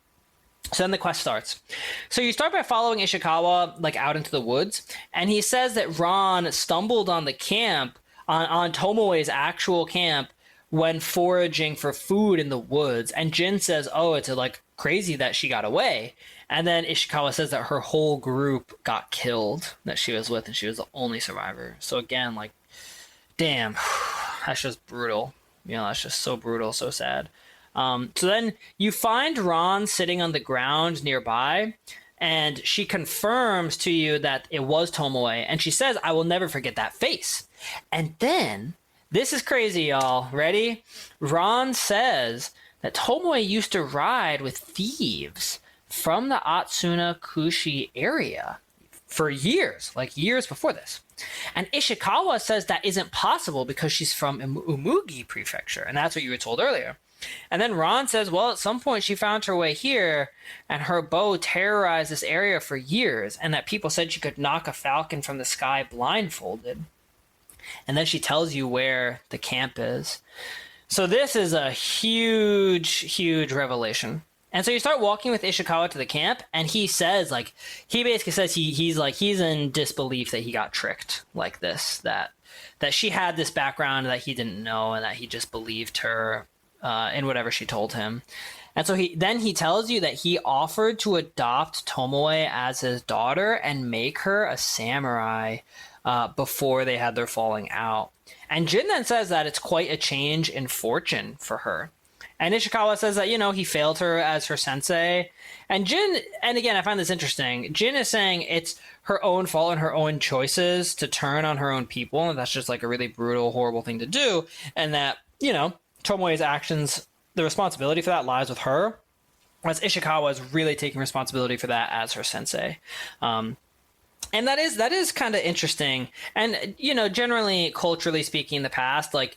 So then the quest starts. So you start by following Ishikawa like out into the woods, and he says that Ron stumbled on the camp, on Tomoe's actual camp, when foraging for food in the woods. And Jin says, oh, it's like crazy that she got away. And then Ishikawa says that her whole group got killed that she was with, and she was the only survivor. So again, like, damn, that's just brutal. That's just so brutal, so sad. So then you find Ron sitting on the ground nearby, and she confirms to you that it was Tomoe, and she says, I will never forget that face. And then, this is crazy, y'all. Ready? Ron says that Tomoe used to ride with thieves from the Atsuna Kushi area for years, like years before this. And Ishikawa says that isn't possible because she's from Umugi Prefecture, and that's what you were told earlier. And then Ron says, well, at some point she found her way here, and her bow terrorized this area for years, and that people said she could knock a falcon from the sky blindfolded. And then she tells you where the camp is. So this is a huge revelation. And so you start walking with Ishikawa to the camp, and he says, like, he basically says he's in disbelief that he got tricked like this, that she had this background that he didn't know, and that he just believed her in whatever she told him. And so he tells you that he offered to adopt Tomoe as his daughter and make her a samurai before they had their falling out. And Jin then says that it's quite a change in fortune for her. And Ishikawa says that, he failed her as her sensei. And Jin, and again, I find this interesting, Jin is saying it's her own fault and her own choices to turn on her own people. And that's just like a really brutal, horrible thing to do. And that, Tomoe's actions, the responsibility for that lies with her. Whereas Ishikawa is really taking responsibility for that as her sensei. And that is kind of interesting. And, generally, culturally speaking, in the past, like,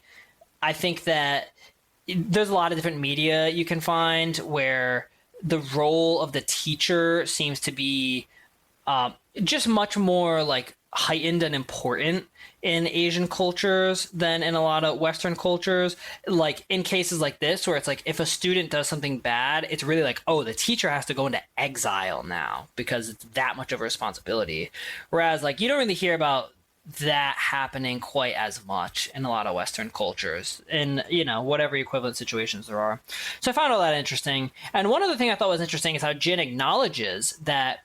I think that there's a lot of different media you can find where the role of the teacher seems to be just much more like heightened and important in Asian cultures than in a lot of Western cultures. Like in cases like this, where it's like if a student does something bad, it's really like, oh, the teacher has to go into exile now because it's that much of a responsibility. Whereas like you don't really hear about that happening quite as much in a lot of Western cultures in, whatever equivalent situations there are. So I found all that interesting. And one other thing I thought was interesting is how Jin acknowledges that,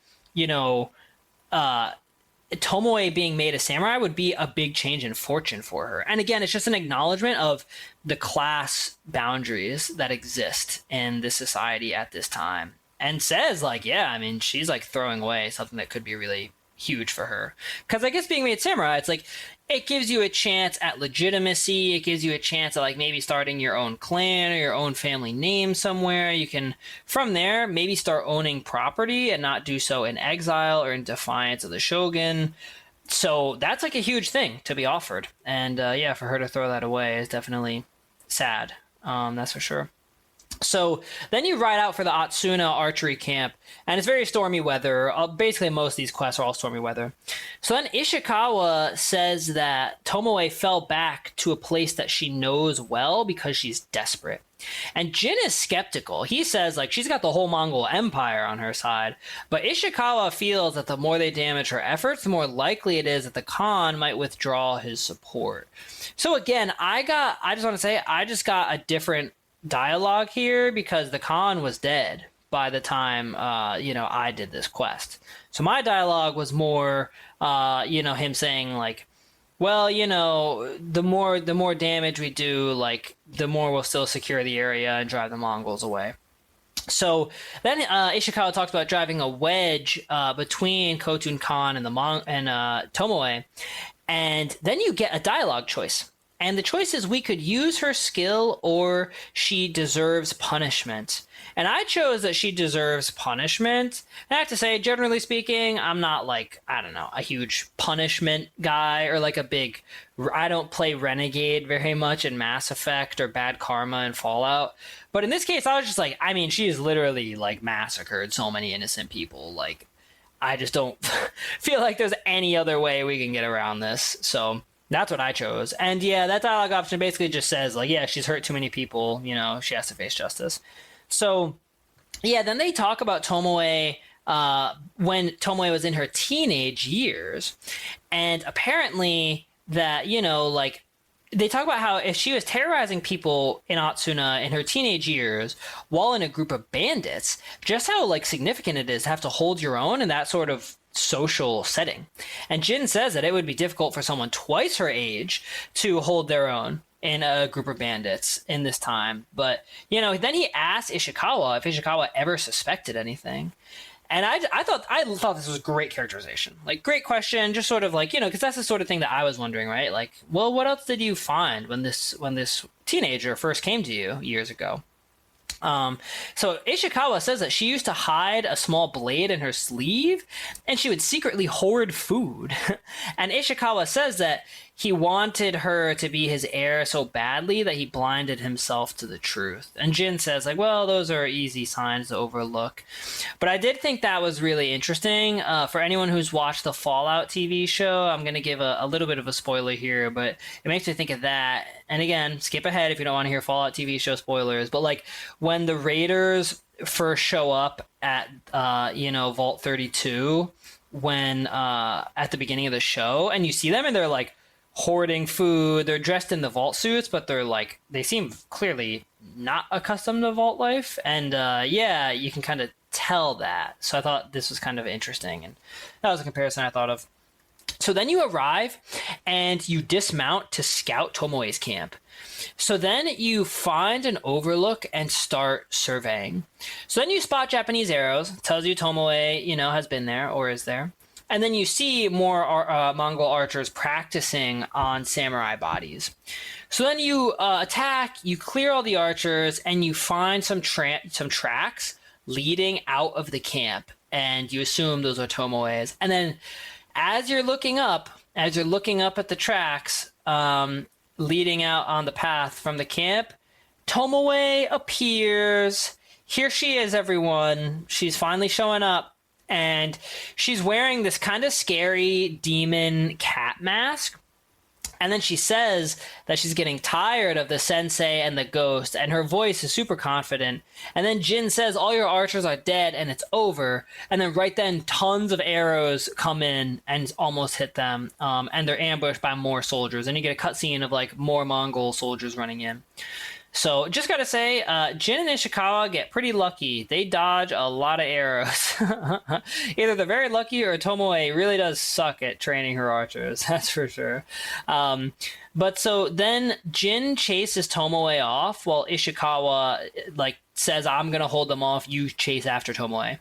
Tomoe being made a samurai would be a big change in fortune for her. And again, it's just an acknowledgement of the class boundaries that exist in this society at this time. And says like, yeah, I mean, she's like throwing away something that could be really huge for her. Because I guess being made samurai, it's like it gives you a chance at legitimacy. It gives you a chance at like maybe starting your own clan or your own family name somewhere. You can from there maybe start owning property and not do so in exile or in defiance of the shogun. So that's like a huge thing to be offered. And for her to throw that away is definitely sad. That's for sure. So then you ride out for the Atsuna archery camp, and it's very stormy weather. Basically, most of these quests are all stormy weather. So then Ishikawa says that Tomoe fell back to a place that she knows well because she's desperate. And Jin is skeptical. He says, like, she's got the whole Mongol Empire on her side. But Ishikawa feels that the more they damage her efforts, the more likely it is that the Khan might withdraw his support. So again, I just want to say, I just got a different dialogue here because the Khan was dead by the time I did this quest. So my dialogue was more him saying like, well, the more damage we do, like the more we'll still secure the area and drive the Mongols away. So then Ishikawa talks about driving a wedge between Khotun Khan and Tomoe, and then you get a dialogue choice. And the choice is we could use her skill or she deserves punishment. And I chose that she deserves punishment. And I have to say, generally speaking, I'm not like, I don't know, a huge punishment guy or like I don't play Renegade very much in Mass Effect or Bad Karma and Fallout. But in this case, I was just like, I mean, she has literally like massacred so many innocent people. Like, I just don't feel like there's any other way we can get around this. So that's what I chose. And yeah, that dialogue option basically just says like, yeah, she's hurt too many people, she has to face justice. So yeah, then they talk about Tomoe when Tomoe was in her teenage years. And apparently that, they talk about how if she was terrorizing people in Atsuna in her teenage years while in a group of bandits, just how like significant it is to have to hold your own in that sort of social setting. And Jin says that it would be difficult for someone twice her age to hold their own in a group of bandits in this time. But, then he asked Ishikawa if Ishikawa ever suspected anything. And I thought this was great characterization. Like, great question, just sort of like, because that's the sort of thing that I was wondering, right? Like, well, what else did you find when this teenager first came to you years ago? So Ishikawa says that she used to hide a small blade in her sleeve and she would secretly hoard food. And Ishikawa says that he wanted her to be his heir so badly that he blinded himself to the truth. And Jin says, like, well, those are easy signs to overlook. But I did think that was really interesting. For anyone who's watched the Fallout TV show, I'm going to give a little bit of a spoiler here, but it makes me think of that. And again, skip ahead if you don't want to hear Fallout TV show spoilers. But like when the Raiders first show up at, Vault 32, when at the beginning of the show, and you see them and they're like, hoarding food. They're dressed in the vault suits, but they seem clearly not accustomed to vault life. And you can kind of tell that. So I thought this was kind of interesting. And that was a comparison I thought of. So then you arrive and you dismount to scout Tomoe's camp. So then you find an overlook and start surveying. So then you spot Japanese arrows. Tells you Tomoe, has been there or is there. And then you see more Mongol archers practicing on samurai bodies. So then you attack, you clear all the archers, and you find some tracks leading out of the camp. And you assume those are Tomoe's. And then as you're looking up at the tracks leading out on the path from the camp, Tomoe appears. Here she is, everyone. She's finally showing up. And she's wearing this kind of scary demon cat mask. And then she says that she's getting tired of the sensei and the ghost. And her voice is super confident. And then Jin says, all your archers are dead and it's over. And then right then, tons of arrows come in and almost hit them. And they're ambushed by more soldiers. And you get a cutscene of like more Mongol soldiers running in. So just got to say, Jin and Ishikawa get pretty lucky. They dodge a lot of arrows. Either they're very lucky or Tomoe really does suck at training her archers. That's for sure. But so then Jin chases Tomoe off while Ishikawa says, I'm going to hold them off. You chase after Tomoe.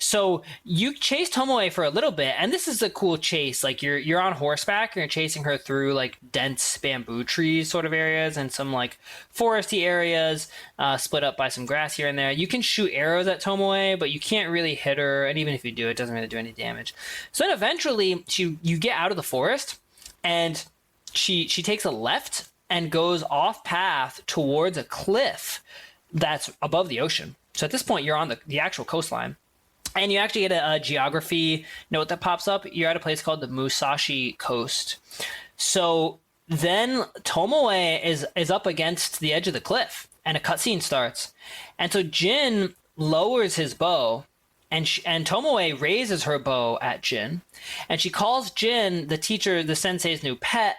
So you chase Tomoe for a little bit, and this is a cool chase. Like you're on horseback, you're chasing her through like dense bamboo trees sort of areas and some like foresty areas, split up by some grass here and there. You can shoot arrows at Tomoe, but you can't really hit her, and even if you do, it doesn't really do any damage. So then eventually you get out of the forest, and she takes a left and goes off path towards a cliff that's above the ocean. So at this point, you're on the actual coastline. And you actually get a geography note that pops up. You're at a place called the Musashi Coast. So then Tomoe is up against the edge of the cliff, and a cutscene starts. And so Jin lowers his bow, and Tomoe raises her bow at Jin. And she calls Jin, the teacher, the sensei's new pet,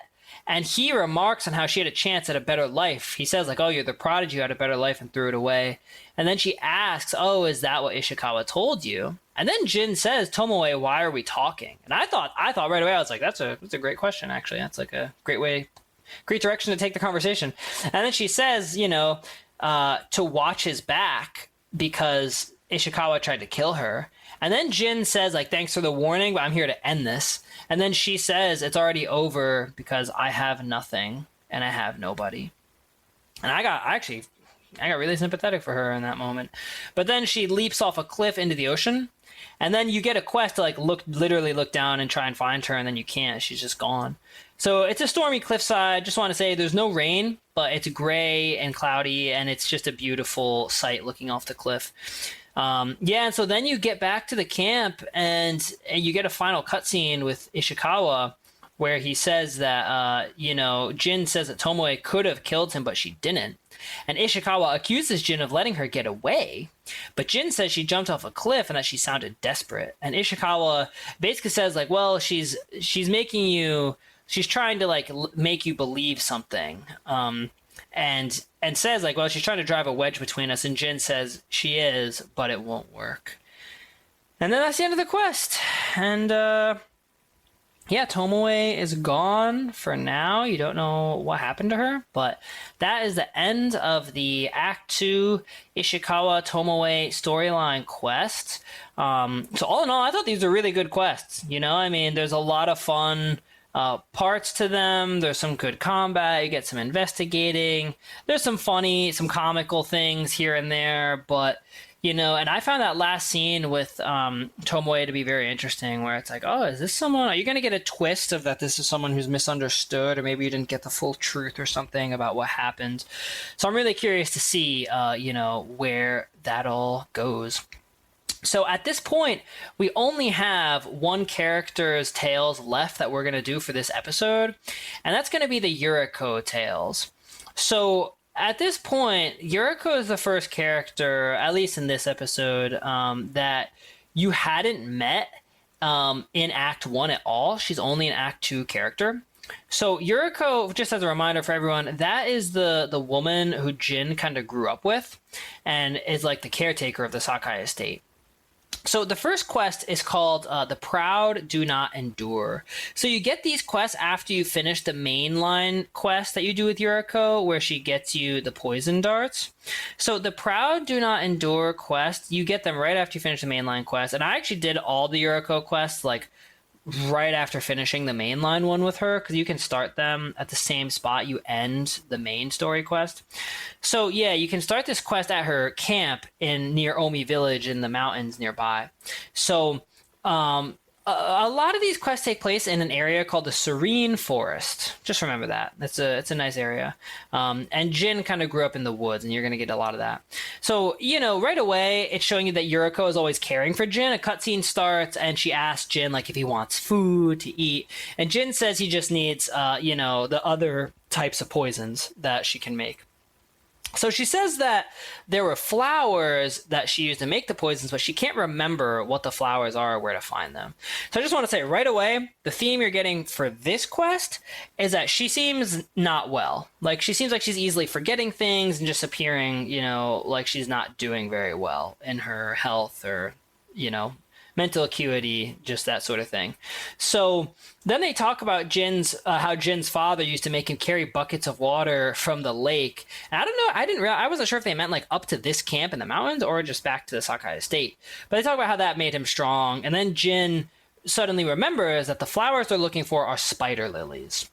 and he remarks on how she had a chance at a better life. He says, like, oh, you're the prodigy who had a better life, and threw it away. And then she asks, oh, is that what Ishikawa told you? And then Jin says, Tomoe, why are we talking? And I thought right away, I was like, that's a great question, actually. That's like a great direction to take the conversation. And then she says, to watch his back because Ishikawa tried to kill her. And then Jin says, like, thanks for the warning, but I'm here to end this. And then she says, it's already over because I have nothing and I have nobody. And I got really sympathetic for her in that moment. But then she leaps off a cliff into the ocean. And then you get a quest to literally look down and try and find her. And then you can't. She's just gone. So it's a stormy cliffside. Just want to say there's no rain, but it's gray and cloudy. And it's just a beautiful sight looking off the cliff. And so then you get back to the camp and you get a final cutscene with Ishikawa where he says that, Jin says that Tomoe could have killed him, but she didn't. And Ishikawa accuses Jin of letting her get away. But Jin says she jumped off a cliff and that she sounded desperate. And Ishikawa basically says, like, well, she's trying to, make you believe something. And says, like, well, she's trying to drive a wedge between us. And Jin says she is, but it won't work. And then that's the end of the quest. And, Tomoe is gone for now. You don't know what happened to her, but that is the end of the Act 2 Ishikawa Tomoe storyline quest. So all in all, I thought these were really good quests. There's a lot of fun parts to them. There's some good combat. You get some investigating. There's some funny, some comical things here and there, but and I found that last scene with Tomoe to be very interesting, where it's like, oh, is this someone? Are you going to get a twist of that this is someone who's misunderstood, or maybe you didn't get the full truth or something about what happened? So I'm really curious to see, where that all goes. So at this point, we only have one character's tales left that we're going to do for this episode, and that's going to be the Yuriko tales. So at this point, Yuriko is the first character, at least in this episode, that you hadn't met in Act 1 at all. She's only an Act 2 character. So Yuriko, just as a reminder for everyone, that is the woman who Jin kind of grew up with and is like the caretaker of the Sakai estate. So the first quest is called The Proud Do Not Endure. So you get these quests after you finish the mainline quest that you do with Yuriko, where she gets you the poison darts. So the Proud Do Not Endure quest, you get them right after you finish the mainline quest. And I actually did all the Yuriko quests right after finishing the mainline one with her, because you can start them at the same spot you end the main story quest. So yeah, you can start this quest at her camp near Omi village in the mountains nearby. So a lot of these quests take place in an area called the Serene Forest. Just remember that. It's a nice area. And Jin kind of grew up in the woods, and you're going to get a lot of that. So, right away, it's showing you that Yuriko is always caring for Jin. A cutscene starts, and she asks Jin, if he wants food to eat. And Jin says he just needs, the other types of poisons that she can make. So she says that there were flowers that she used to make the poisons, but she can't remember what the flowers are or where to find them. So I just want to say right away, the theme you're getting for this quest is that she seems not well. She seems like she's easily forgetting things and just appearing, like she's not doing very well in her health or, mental acuity, just that sort of thing. So then they talk about how Jin's father used to make him carry buckets of water from the lake. And I don't know, I wasn't sure if they meant up to this camp in the mountains or just back to the Sakai estate. But they talk about how that made him strong. And then Jin suddenly remembers that the flowers they're looking for are spider lilies.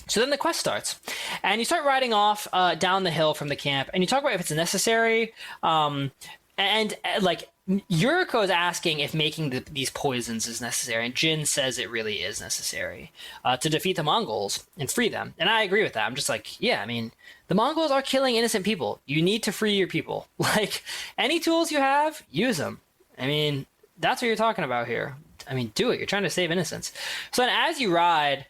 So then the quest starts, and you start riding off down the hill from the camp, and you talk about if it's necessary, Yuriko is asking if making these poisons is necessary, and Jin says it really is necessary to defeat the Mongols and free them. And I agree with that. I'm just the Mongols are killing innocent people. You need to free your people. Any tools you have, use them. That's what you're talking about here. Do it. You're trying to save innocence. So then as you ride,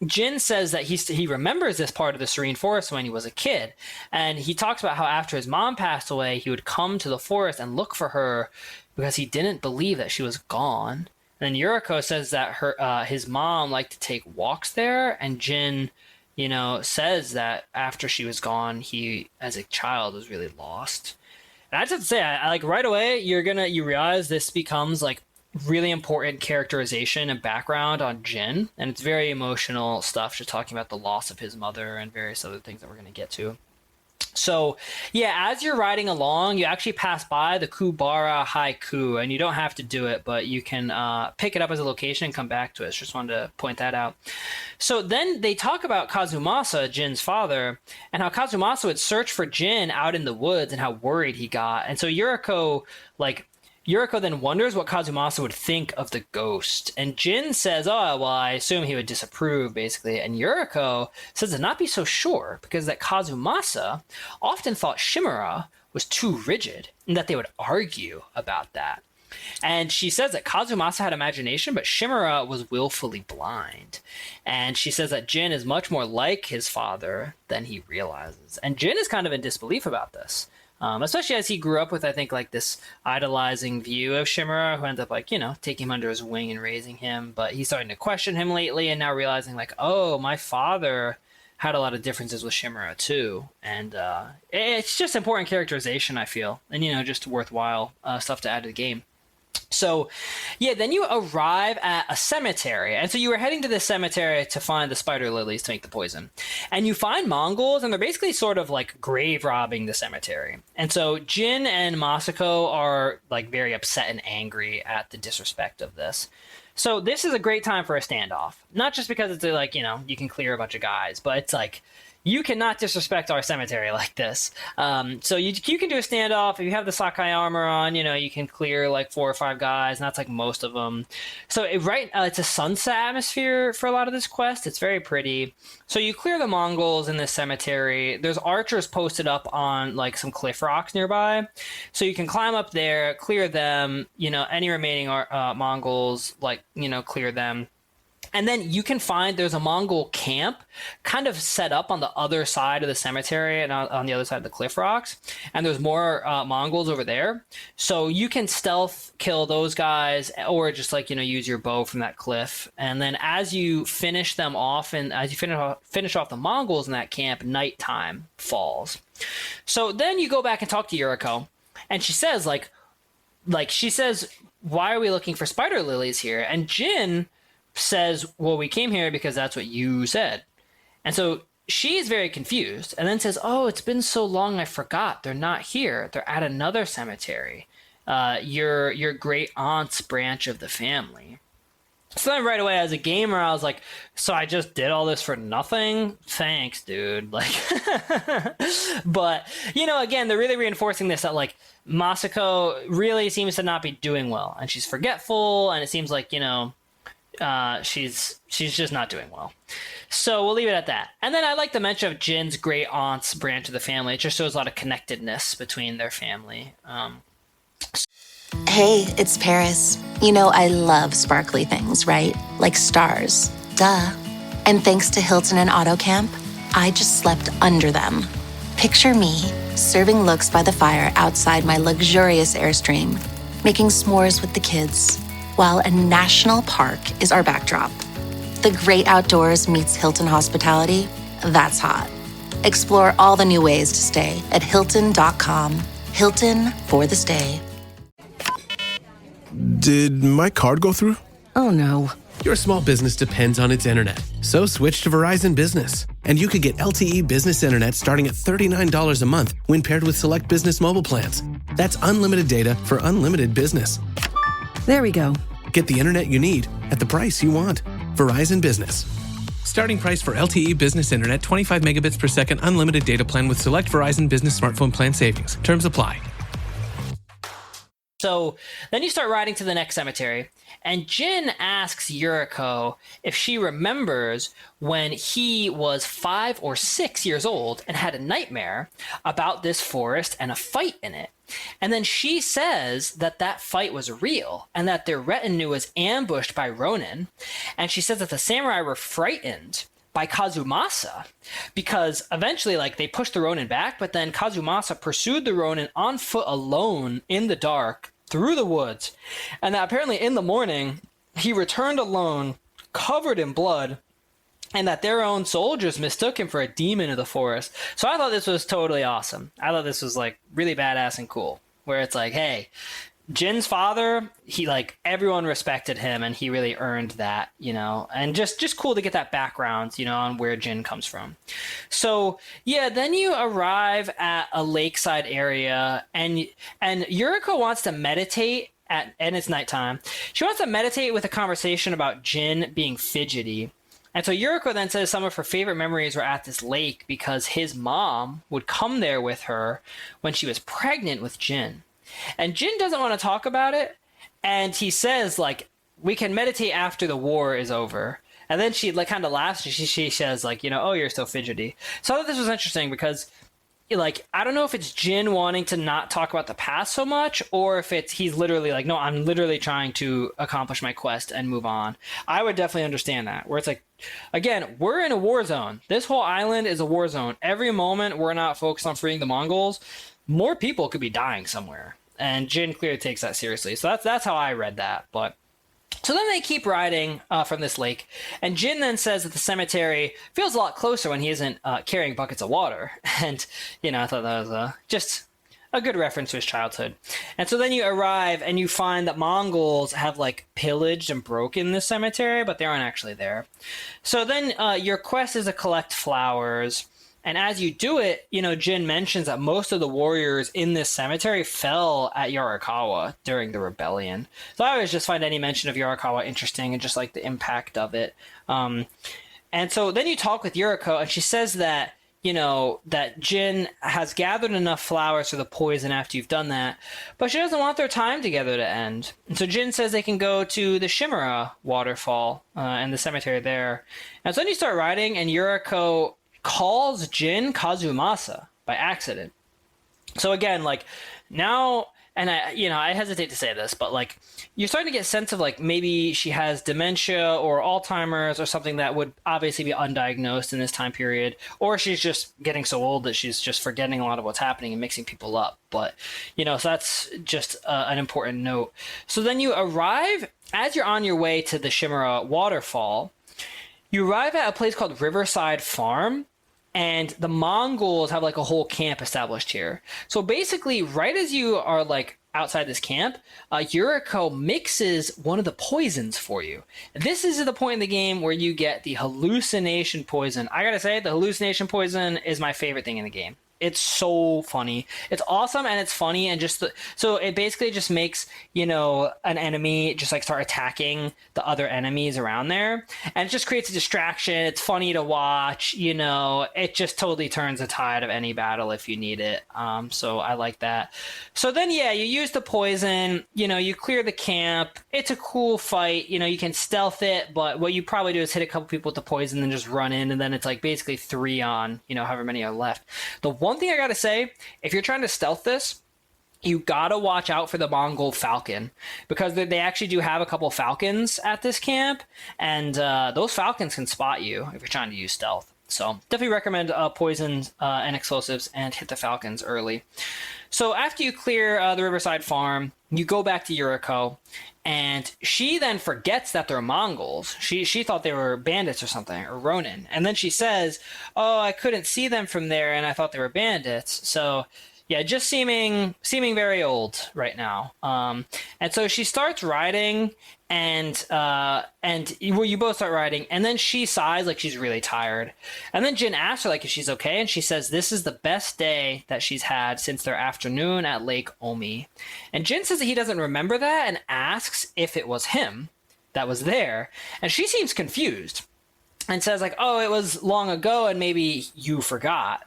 Jin says that he remembers this part of the Serene Forest when he was a kid. And he talks about how after his mom passed away, he would come to the forest and look for her because he didn't believe that she was gone. And then Yuriko says that his mom liked to take walks there. And Jin, says that after she was gone, he, as a child, was really lost. And I just have to say, I right away, you realize this becomes really important characterization and background on Jin, and it's very emotional stuff, just talking about the loss of his mother and various other things that we're going to get to. So yeah, as you're riding along, you actually pass by the Kubara Haiku, and you don't have to do it, but you can pick it up as a location and come back to it. Just wanted to point that out. So then they talk about Kazumasa, Jin's father, and how Kazumasa would search for Jin out in the woods and how worried he got. And so Yuriko then wonders what Kazumasa would think of the ghost. And Jin says, I assume he would disapprove, basically. And Yuriko says to not be so sure, because that Kazumasa often thought Shimura was too rigid, and that they would argue about that. And she says that Kazumasa had imagination, but Shimura was willfully blind. And she says that Jin is much more like his father than he realizes. And Jin is kind of in disbelief about this. Especially as he grew up with, I think, this idolizing view of Shimura, who ends up, taking him under his wing and raising him. But he's starting to question him lately and now realizing, my father had a lot of differences with Shimura, too. And it's just important characterization, I feel. And, just worthwhile stuff to add to the game. So, yeah, then you arrive at a cemetery. And so you were heading to this cemetery to find the spider lilies to make the poison. And you find Mongols, and they're basically sort of grave robbing the cemetery. And so Jin and Masako are very upset and angry at the disrespect of this. So this is a great time for a standoff. Not just because it's like, you know, you can clear a bunch of guys, but it's like, you cannot disrespect our cemetery like this. So you can do a standoff. If you have the Sakai armor on, you know, you can clear like 4 or 5 guys, and that's like most of them. So it's a sunset atmosphere for a lot of this quest. It's very pretty. So you clear the Mongols in this cemetery. There's archers posted up on like some cliff rocks nearby. So you can climb up there, clear them, you know, any remaining Mongols, like, you know, clear them. And then you can find there's a Mongol camp kind of set up on the other side of the cemetery and on the other side of the cliff rocks. And there's more Mongols over there. So you can stealth kill those guys or just like, you know, use your bow from that cliff. And then as you finish them off and as you finish off the Mongols in that camp, nighttime falls. So then you go back and talk to Yuriko. And she says why are we looking for spider lilies here? And Jin says, well, we came here because that's what you said. And so she's very confused and then says, oh, it's been so long I forgot. They're not here. They're at another cemetery. Your great aunt's branch of the family. So then right away as a gamer, I was like, so I just did all this for nothing? Thanks, dude. Like, but, you know, again, they're really reinforcing this that like Masako really seems to not be doing well and she's forgetful. And it seems like, you know, she's just not doing well. So we'll leave it at that. And then I like the mention of Jin's great aunt's branch of the family. It just shows a lot of connectedness between their family. Hey, it's Paris. You know I love sparkly things, right? Like stars. Duh. And thanks to Hilton and AutoCamp, I just slept under them. Picture me, serving looks by the fire outside my luxurious Airstream, making s'mores with the kids, while a national park is our backdrop. The great outdoors meets Hilton hospitality. That's hot. Explore all the new ways to stay at Hilton.com. Hilton for the stay. Did my card go through? Oh no. Your small business depends on its internet. So switch to Verizon Business. And you could get LTE business internet starting at $39 a month when paired with select business mobile plans. That's unlimited data for unlimited business. There we go. Get the internet you need at the price you want. Verizon Business. Starting price for LTE business internet, 25 megabits per second, unlimited data plan with select Verizon Business smartphone plan savings. Terms apply. So then you start riding to the next cemetery, and Jin asks Yuriko if she remembers when he was 5 or 6 years old and had a nightmare about this forest and a fight in it. And then she says that fight was real and that their retinue was ambushed by Ronin. And she says that the samurai were frightened by Kazumasa because eventually like they pushed the Ronin back, but then Kazumasa pursued the Ronin on foot alone in the dark through the woods. And that apparently in the morning he returned alone covered in blood, and that their own soldiers mistook him for a demon of the forest. So I thought this was totally awesome. I thought this was like really badass and cool, where it's like, hey, Jin's father, he like everyone respected him and he really earned that, you know, and just cool to get that background, you know, on where Jin comes from. So yeah, then you arrive at a lakeside area and Yuriko wants to meditate and it's nighttime. She wants to meditate with a conversation about Jin being fidgety. And so Yuriko then says some of her favorite memories were at this lake because his mom would come there with her when she was pregnant with Jin. And Jin doesn't want to talk about it. And he says, like, we can meditate after the war is over. And then she like kind of laughs. She says, like, you know, oh, you're so fidgety. So I thought this was interesting because, like, I don't know if it's Jin wanting to not talk about the past so much, or if it's he's literally like, no, I'm literally trying to accomplish my quest and move on. I would definitely understand that, where it's like, again, we're in a war zone. This whole island is a war zone. Every moment we're not focused on freeing the Mongols, more people could be dying somewhere. And Jin clearly takes that seriously. So that's how I read that. But so then they keep riding from this lake. And Jin then says that the cemetery feels a lot closer when he isn't carrying buckets of water. And, you know, I thought that was just a good reference to his childhood. And so then you arrive and you find that Mongols have like pillaged and broken this cemetery, but they aren't actually there. So then your quest is to collect flowers. And as you do it, Jin mentions that most of the warriors in this cemetery fell at Yarikawa during the rebellion. So I always just find any mention of Yarikawa interesting and just like the impact of it. And so then you talk with Yuriko, and she says that, that Jin has gathered enough flowers for the poison after you've done that, but she doesn't want their time together to end. And so Jin says they can go to the Shimura waterfall and the cemetery there. And so then you start riding, and Yuriko calls Jin Kazumasa by accident. So again, like now, and I hesitate to say this, but like you're starting to get a sense of like maybe she has dementia or Alzheimer's or something that would obviously be undiagnosed in this time period, or she's just getting so old that she's just forgetting a lot of what's happening and mixing people up. But so that's just an important note. So then you arrive, as you're on your way to the Shimura waterfall, you arrive at a place called Riverside Farm. And the Mongols have like a whole camp established here. So basically, right as you are like outside this camp, Yuriko mixes one of the poisons for you. This is the point in the game where you get the hallucination poison. I gotta say, the hallucination poison is my favorite thing in the game. It's so funny. It's awesome and it's funny, and so it basically just makes, an enemy just like start attacking the other enemies around there, and it just creates a distraction. It's funny to watch, it just totally turns the tide of any battle if you need it. So I like that. So then, you use the poison, you clear the camp. It's a cool fight. You can stealth it, but what you probably do is hit a couple people with the poison and just run in, and then it's like basically 3 on, however many are left. The one thing I gotta say, if you're trying to stealth this, you gotta watch out for the Mongol falcon, because they actually do have a couple falcons at this camp, and those falcons can spot you if you're trying to use stealth. So definitely recommend poisons and explosives and hit the falcons early. So after you clear the Riverside Farm, you go back to Yuriko, and she then forgets that they're Mongols. She thought they were bandits or something, or Ronin. And then she says, oh, I couldn't see them from there, and I thought they were bandits. So yeah, just seeming very old right now. And so she starts riding, and you both start riding, and then she sighs like she's really tired. And then Jin asks her like if she's okay, and she says this is the best day that she's had since their afternoon at Lake Omi. And Jin says that he doesn't remember that, and asks if it was him that was there. And she seems confused and says like, oh, it was long ago and maybe you forgot.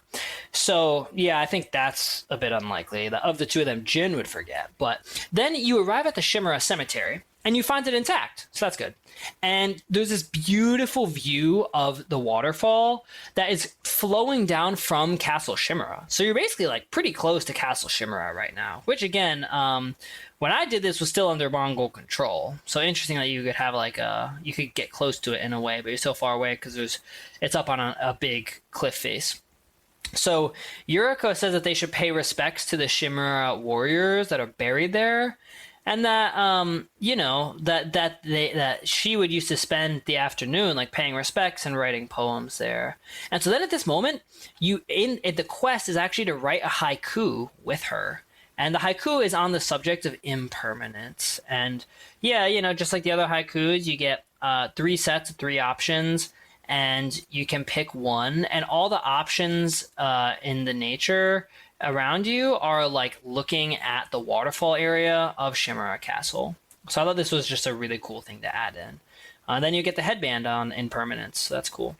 So yeah, I think that's a bit unlikely. Of the two of them, Jin would forget. But then you arrive at the Shimura cemetery and you find it intact. So that's good. And there's this beautiful view of the waterfall that is flowing down from Castle Shimura. So you're basically like pretty close to Castle Shimura right now, which again, when I did this was still under Mongol control. So interesting that you could have like you could get close to it in a way, but you're still far away because it's up on a big cliff face. So Yuriko says that they should pay respects to the Shimura warriors that are buried there, and that that she would used to spend the afternoon like paying respects and writing poems there. And so then at this moment, the quest is actually to write a haiku with her. And the haiku is on the subject of impermanence. And yeah, just like the other haikus, you get 3 sets of 3 options, and you can pick one. And all the options in the nature around you are like looking at the waterfall area of Shimura Castle. So I thought this was just a really cool thing to add in. Then you get the headband on impermanence. So that's cool.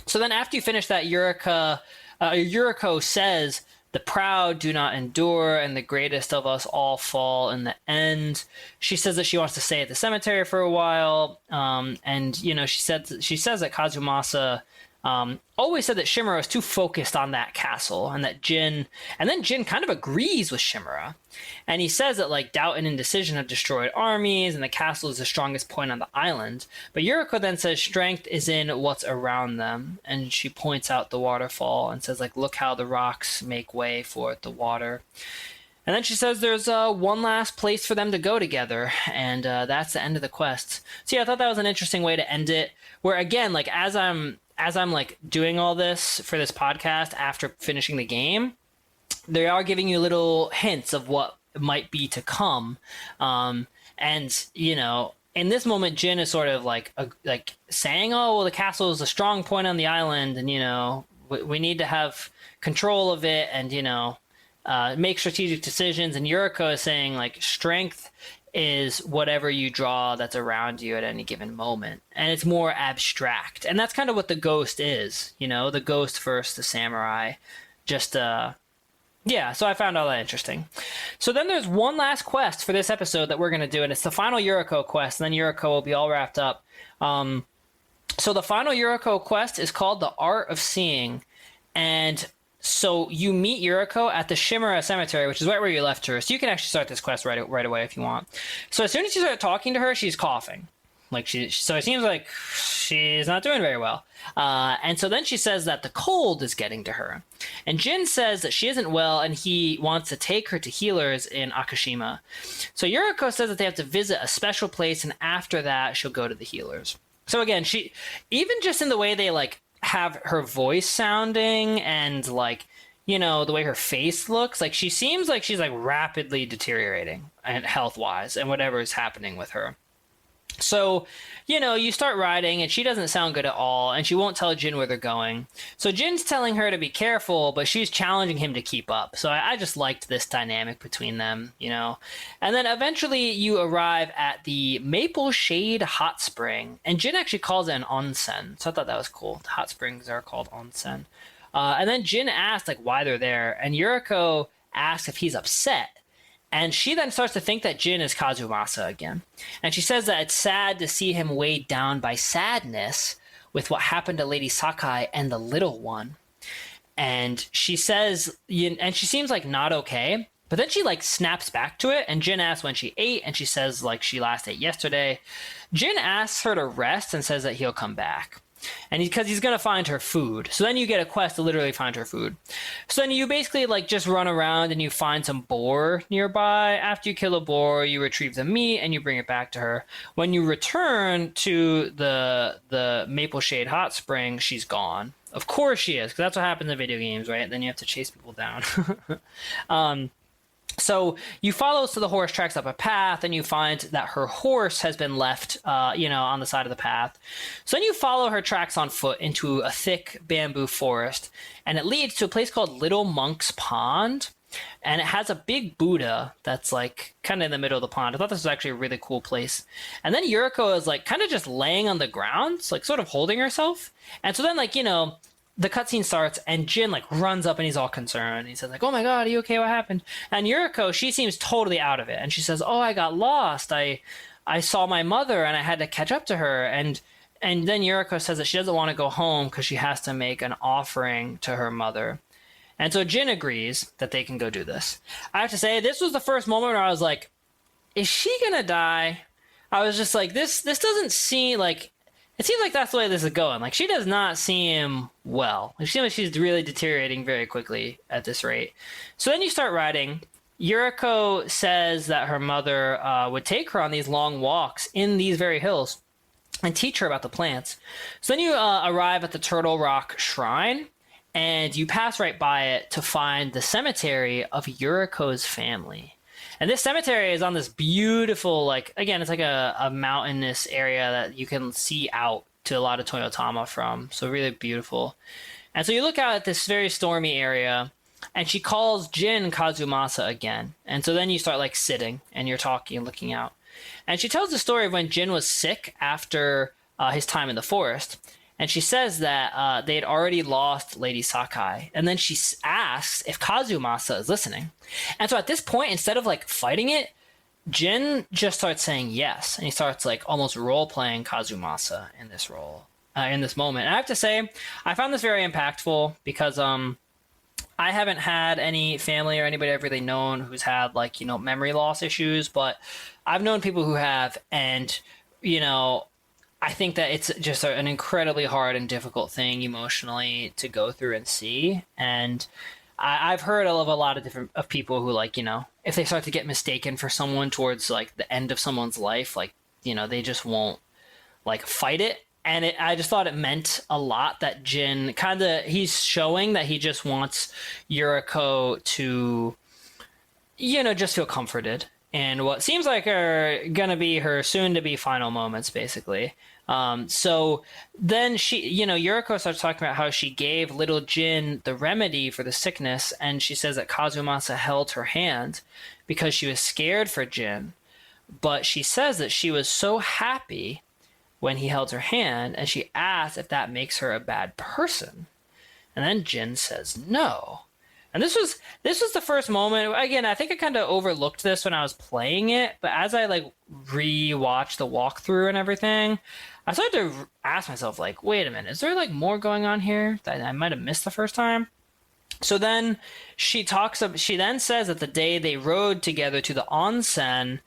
So then after you finish that, Yuriko says, the proud do not endure, and the greatest of us all fall in the end. She says that she wants to stay at the cemetery for a while. And she says that Kazumasa always said that Shimura was too focused on that castle, and that Jin kind of agrees with Shimura. And he says that like doubt and indecision have destroyed armies, and the castle is the strongest point on the island. But Yuriko then says strength is in what's around them, and she points out the waterfall and says like, look how the rocks make way for the water. And then she says there's one last place for them to go together, and that's the end of the quest. So yeah, I thought that was an interesting way to end it, where again, like as I'm like doing all this for this podcast after finishing the game, they are giving you little hints of what might be to come. And in this moment, Jin is sort of like saying, oh, well, the castle is a strong point on the island, and we need to have control of it and, make strategic decisions. And Yuriko is saying, like, strength is whatever you draw that's around you at any given moment. And it's more abstract. And that's kind of what the ghost is, the ghost versus the samurai. Just, yeah, so I found all that interesting. So then there's one last quest for this episode that we're going to do, and it's the final Yuriko quest, and then Yuriko will be all wrapped up. So the final Yuriko quest is called The Art of Seeing, and so you meet Yuriko at the Shimura Cemetery, which is right where you left her. So you can actually start this quest right away if you want. So as soon as you start talking to her, she's coughing. So it seems like she's not doing very well. And so then she says that the cold is getting to her. And Jin says that she isn't well and he wants to take her to healers in Akashima. So Yuriko says that they have to visit a special place, and after that, she'll go to the healers. So again, she, even just in the way they have her voice sounding and the way her face looks, she seems like she's rapidly deteriorating and health-wise and whatever is happening with her. So, you start riding and she doesn't sound good at all, and she won't tell Jin where they're going. So Jin's telling her to be careful, but she's challenging him to keep up. So I just liked this dynamic between them, And then eventually you arrive at the Maple Shade Hot Spring, and Jin actually calls it an onsen. So I thought that was cool. The hot springs are called onsen. And then Jin asks why they're there, and Yuriko asks if he's upset. And she then starts to think that Jin is Kazumasa again. And she says that it's sad to see him weighed down by sadness with what happened to Lady Sakai and the little one. And she says, and she seems not okay. But then she snaps back to it, and Jin asks when she ate, and she says she last ate yesterday. Jin asks her to rest and says that he'll come back. And because he's going to find her food. So then you get a quest to literally find her food. So then you basically just run around and you find some boar nearby. After you kill a boar, you retrieve the meat and you bring it back to her. When you return to the Maple Shade Hot Spring, she's gone. Of course she is, because that's what happens in video games, right? Then you have to chase people down. So you follow the horse tracks up a path, and you find that her horse has been left, on the side of the path. So then you follow her tracks on foot into a thick bamboo forest, and it leads to a place called Little Monk's Pond. And it has a big Buddha that's kind of in the middle of the pond. I thought this was actually a really cool place. And then Yuriko is kind of just laying on the ground, sort of holding herself. And so then the cutscene starts, and Jin runs up and he's all concerned. He says oh my god, are you okay? What happened? And Yuriko, she seems totally out of it, and she says, oh, I got lost. I saw my mother and I had to catch up to her. And then Yuriko says that she doesn't want to go home because she has to make an offering to her mother. And so Jin agrees that they can go do this. I have to say, this was the first moment where I was like, is she gonna die? I was just this doesn't seem it seems like that's the way this is going. She does not seem well. It seems like she's really deteriorating very quickly at this rate. So then you start riding. Yuriko says that her mother would take her on these long walks in these very hills and teach her about the plants. So then you arrive at the Turtle Rock Shrine, and you pass right by it to find the cemetery of Yuriko's family. And this cemetery is on this beautiful, again, it's a mountainous area that you can see out to a lot of Toyotama from. So really beautiful. And so you look out at this very stormy area, and she calls Jin Kazumasa again. And so then you start sitting and you're talking and looking out. And she tells the story of when Jin was sick after his time in the forest. And she says that they had already lost Lady Sakai. And then she asks if Kazumasa is listening. And so at this point, instead of fighting it, Jin just starts saying yes. And he starts almost role-playing Kazumasa in this role, in this moment. And I have to say, I found this very impactful because I haven't had any family or anybody I've really known who's had memory loss issues. But I've known people who have, and, I think that it's just an incredibly hard and difficult thing emotionally to go through and see. And I've heard of a lot of people who if they start to get mistaken for someone towards the end of someone's life, they just won't fight it. And I just thought it meant a lot that Jin he's showing that he just wants Yuriko to, just feel comforted. in what seems like are gonna be her soon-to-be final moments, basically. So then Yuriko starts talking about how she gave little Jin the remedy for the sickness, and she says that Kazumasa held her hand because she was scared for Jin. But she says that she was so happy when he held her hand, and she asks if that makes her a bad person. And then Jin says no. And this was the first moment. Again, I think I kind of overlooked this when I was playing it, but as I re-watched the walkthrough and everything, I started to ask myself, wait a minute, is there more going on here that I might have missed the first time? So then she then says that the day they rode together to the onsen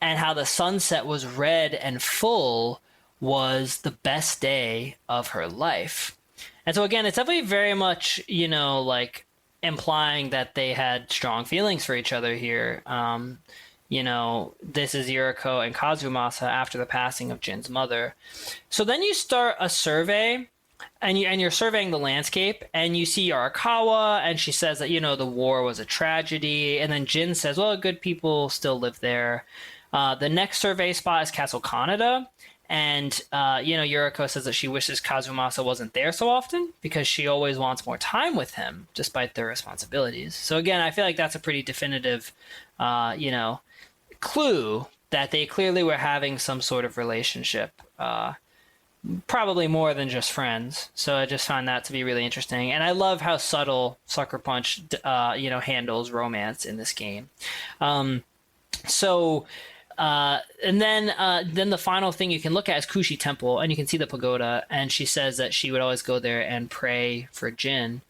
and how the sunset was red and full was the best day of her life. And so again, it's definitely very much, implying that they had strong feelings for each other here. This is Yuriko and Kazumasa after the passing of Jin's mother. So then you start a survey, and you're surveying the landscape, and you see Arakawa, and she says that, the war was a tragedy. And then Jin says, well, good people still live there. The next survey spot is Castle Kaneda. And, Yuriko says that she wishes Kazumasa wasn't there so often because she always wants more time with him, despite their responsibilities. So again, I feel like that's a pretty definitive, clue that they clearly were having some sort of relationship, probably more than just friends. So I just find that to be really interesting. And I love how subtle Sucker Punch, handles romance in this game. And then the final thing you can look at is Kushi Temple, and you can see the pagoda, and she says that she would always go there and pray for Jin.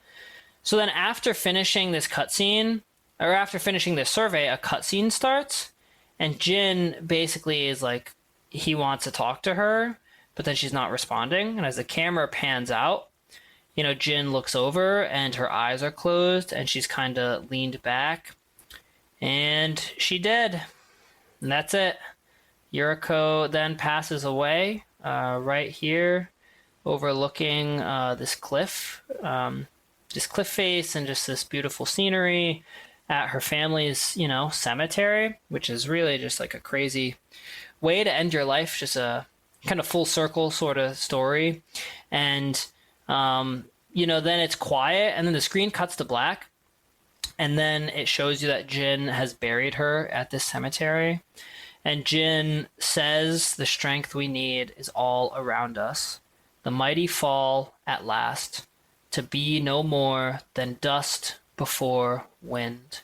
So then after finishing this cutscene, or after finishing this survey, a cutscene starts, and Jin basically is he wants to talk to her, but then she's not responding, and as the camera pans out, Jin looks over, and her eyes are closed, and she's kind of leaned back, and she dead. And that's it. Yuriko then passes away right here, overlooking this cliff face and just this beautiful scenery at her family's, cemetery, which is really just a crazy way to end your life, just a kind of full circle sort of story. And, then it's quiet, and then the screen cuts to black. And then it shows you that Jin has buried her at this cemetery. And Jin says, the strength we need is all around us. The mighty fall at last, to be no more than dust before wind.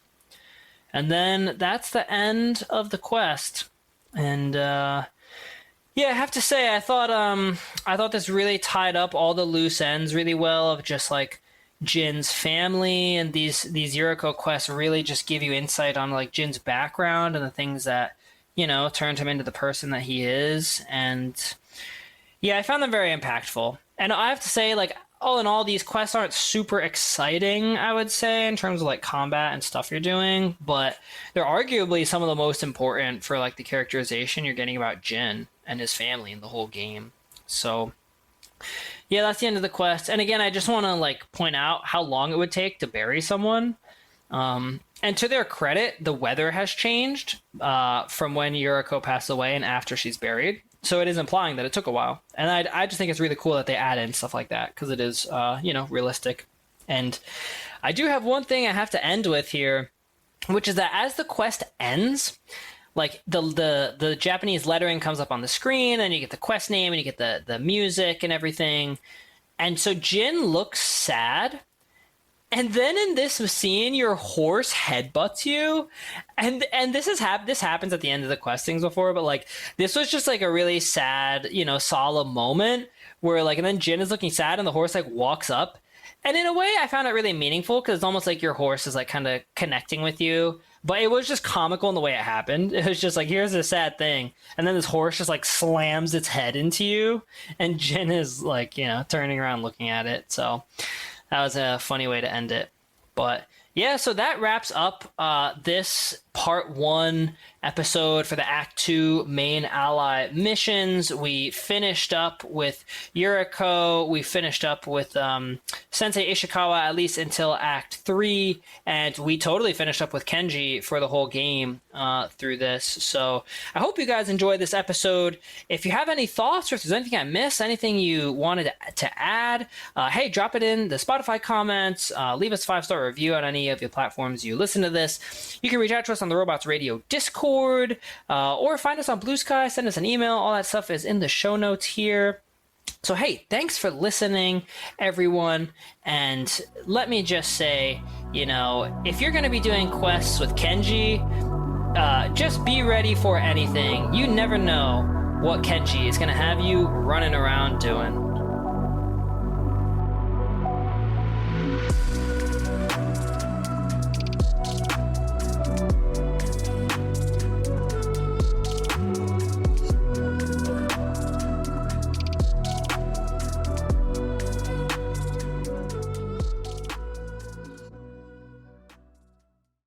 And then that's the end of the quest. And I have to say, I thought this really tied up all the loose ends really well of just Jin's family, and these Yuriko quests really just give you insight on Jin's background and the things that turned him into the person that he is. And I found them very impactful. And I have to say, all in all, these quests aren't super exciting, I would say, in terms of combat and stuff you're doing, but they're arguably some of the most important for the characterization you're getting about Jin and his family in the whole game. So yeah, that's the end of the quest. And again, I just want to point out how long it would take to bury someone. And to their credit, the weather has changed from when Yuriko passed away and after she's buried. So it is implying that it took a while. And I just think it's really cool that they add in stuff like that because it is, realistic. And I do have one thing I have to end with here, which is that as the quest ends, the Japanese lettering comes up on the screen, and you get the quest name, and you get the music and everything. And so Jin looks sad. And then in this scene, your horse headbutts you. And this happens at the end of the quest things before, but this was just a really sad, solemn moment where and then Jin is looking sad and the horse walks up. And in a way, I found it really meaningful because it's almost your horse is kind of connecting with you. But it was just comical in the way it happened. It was just here's a sad thing. And then this horse just slams its head into you. And Jin is turning around looking at it. So that was a funny way to end it. But yeah, so that wraps up this part 1 episode for the Act 2 main ally missions. We finished up with Yuriko. We finished up with Sensei Ishikawa, at least until Act 3. And we totally finished up with Kenji for the whole game through this. So I hope you guys enjoyed this episode. If you have any thoughts, or if there's anything I missed, anything you wanted to add, hey, drop it in the Spotify comments. Leave us a 5-star review on any of the platforms you listen to this. You can reach out to us on the Robots Radio Discord, or find us on Blue Sky, send us an email. All that stuff is in the show notes here. So, hey, thanks for listening, everyone. And let me just say, if you're going to be doing quests with Kenji, just be ready for anything. You never know what Kenji is going to have you running around doing.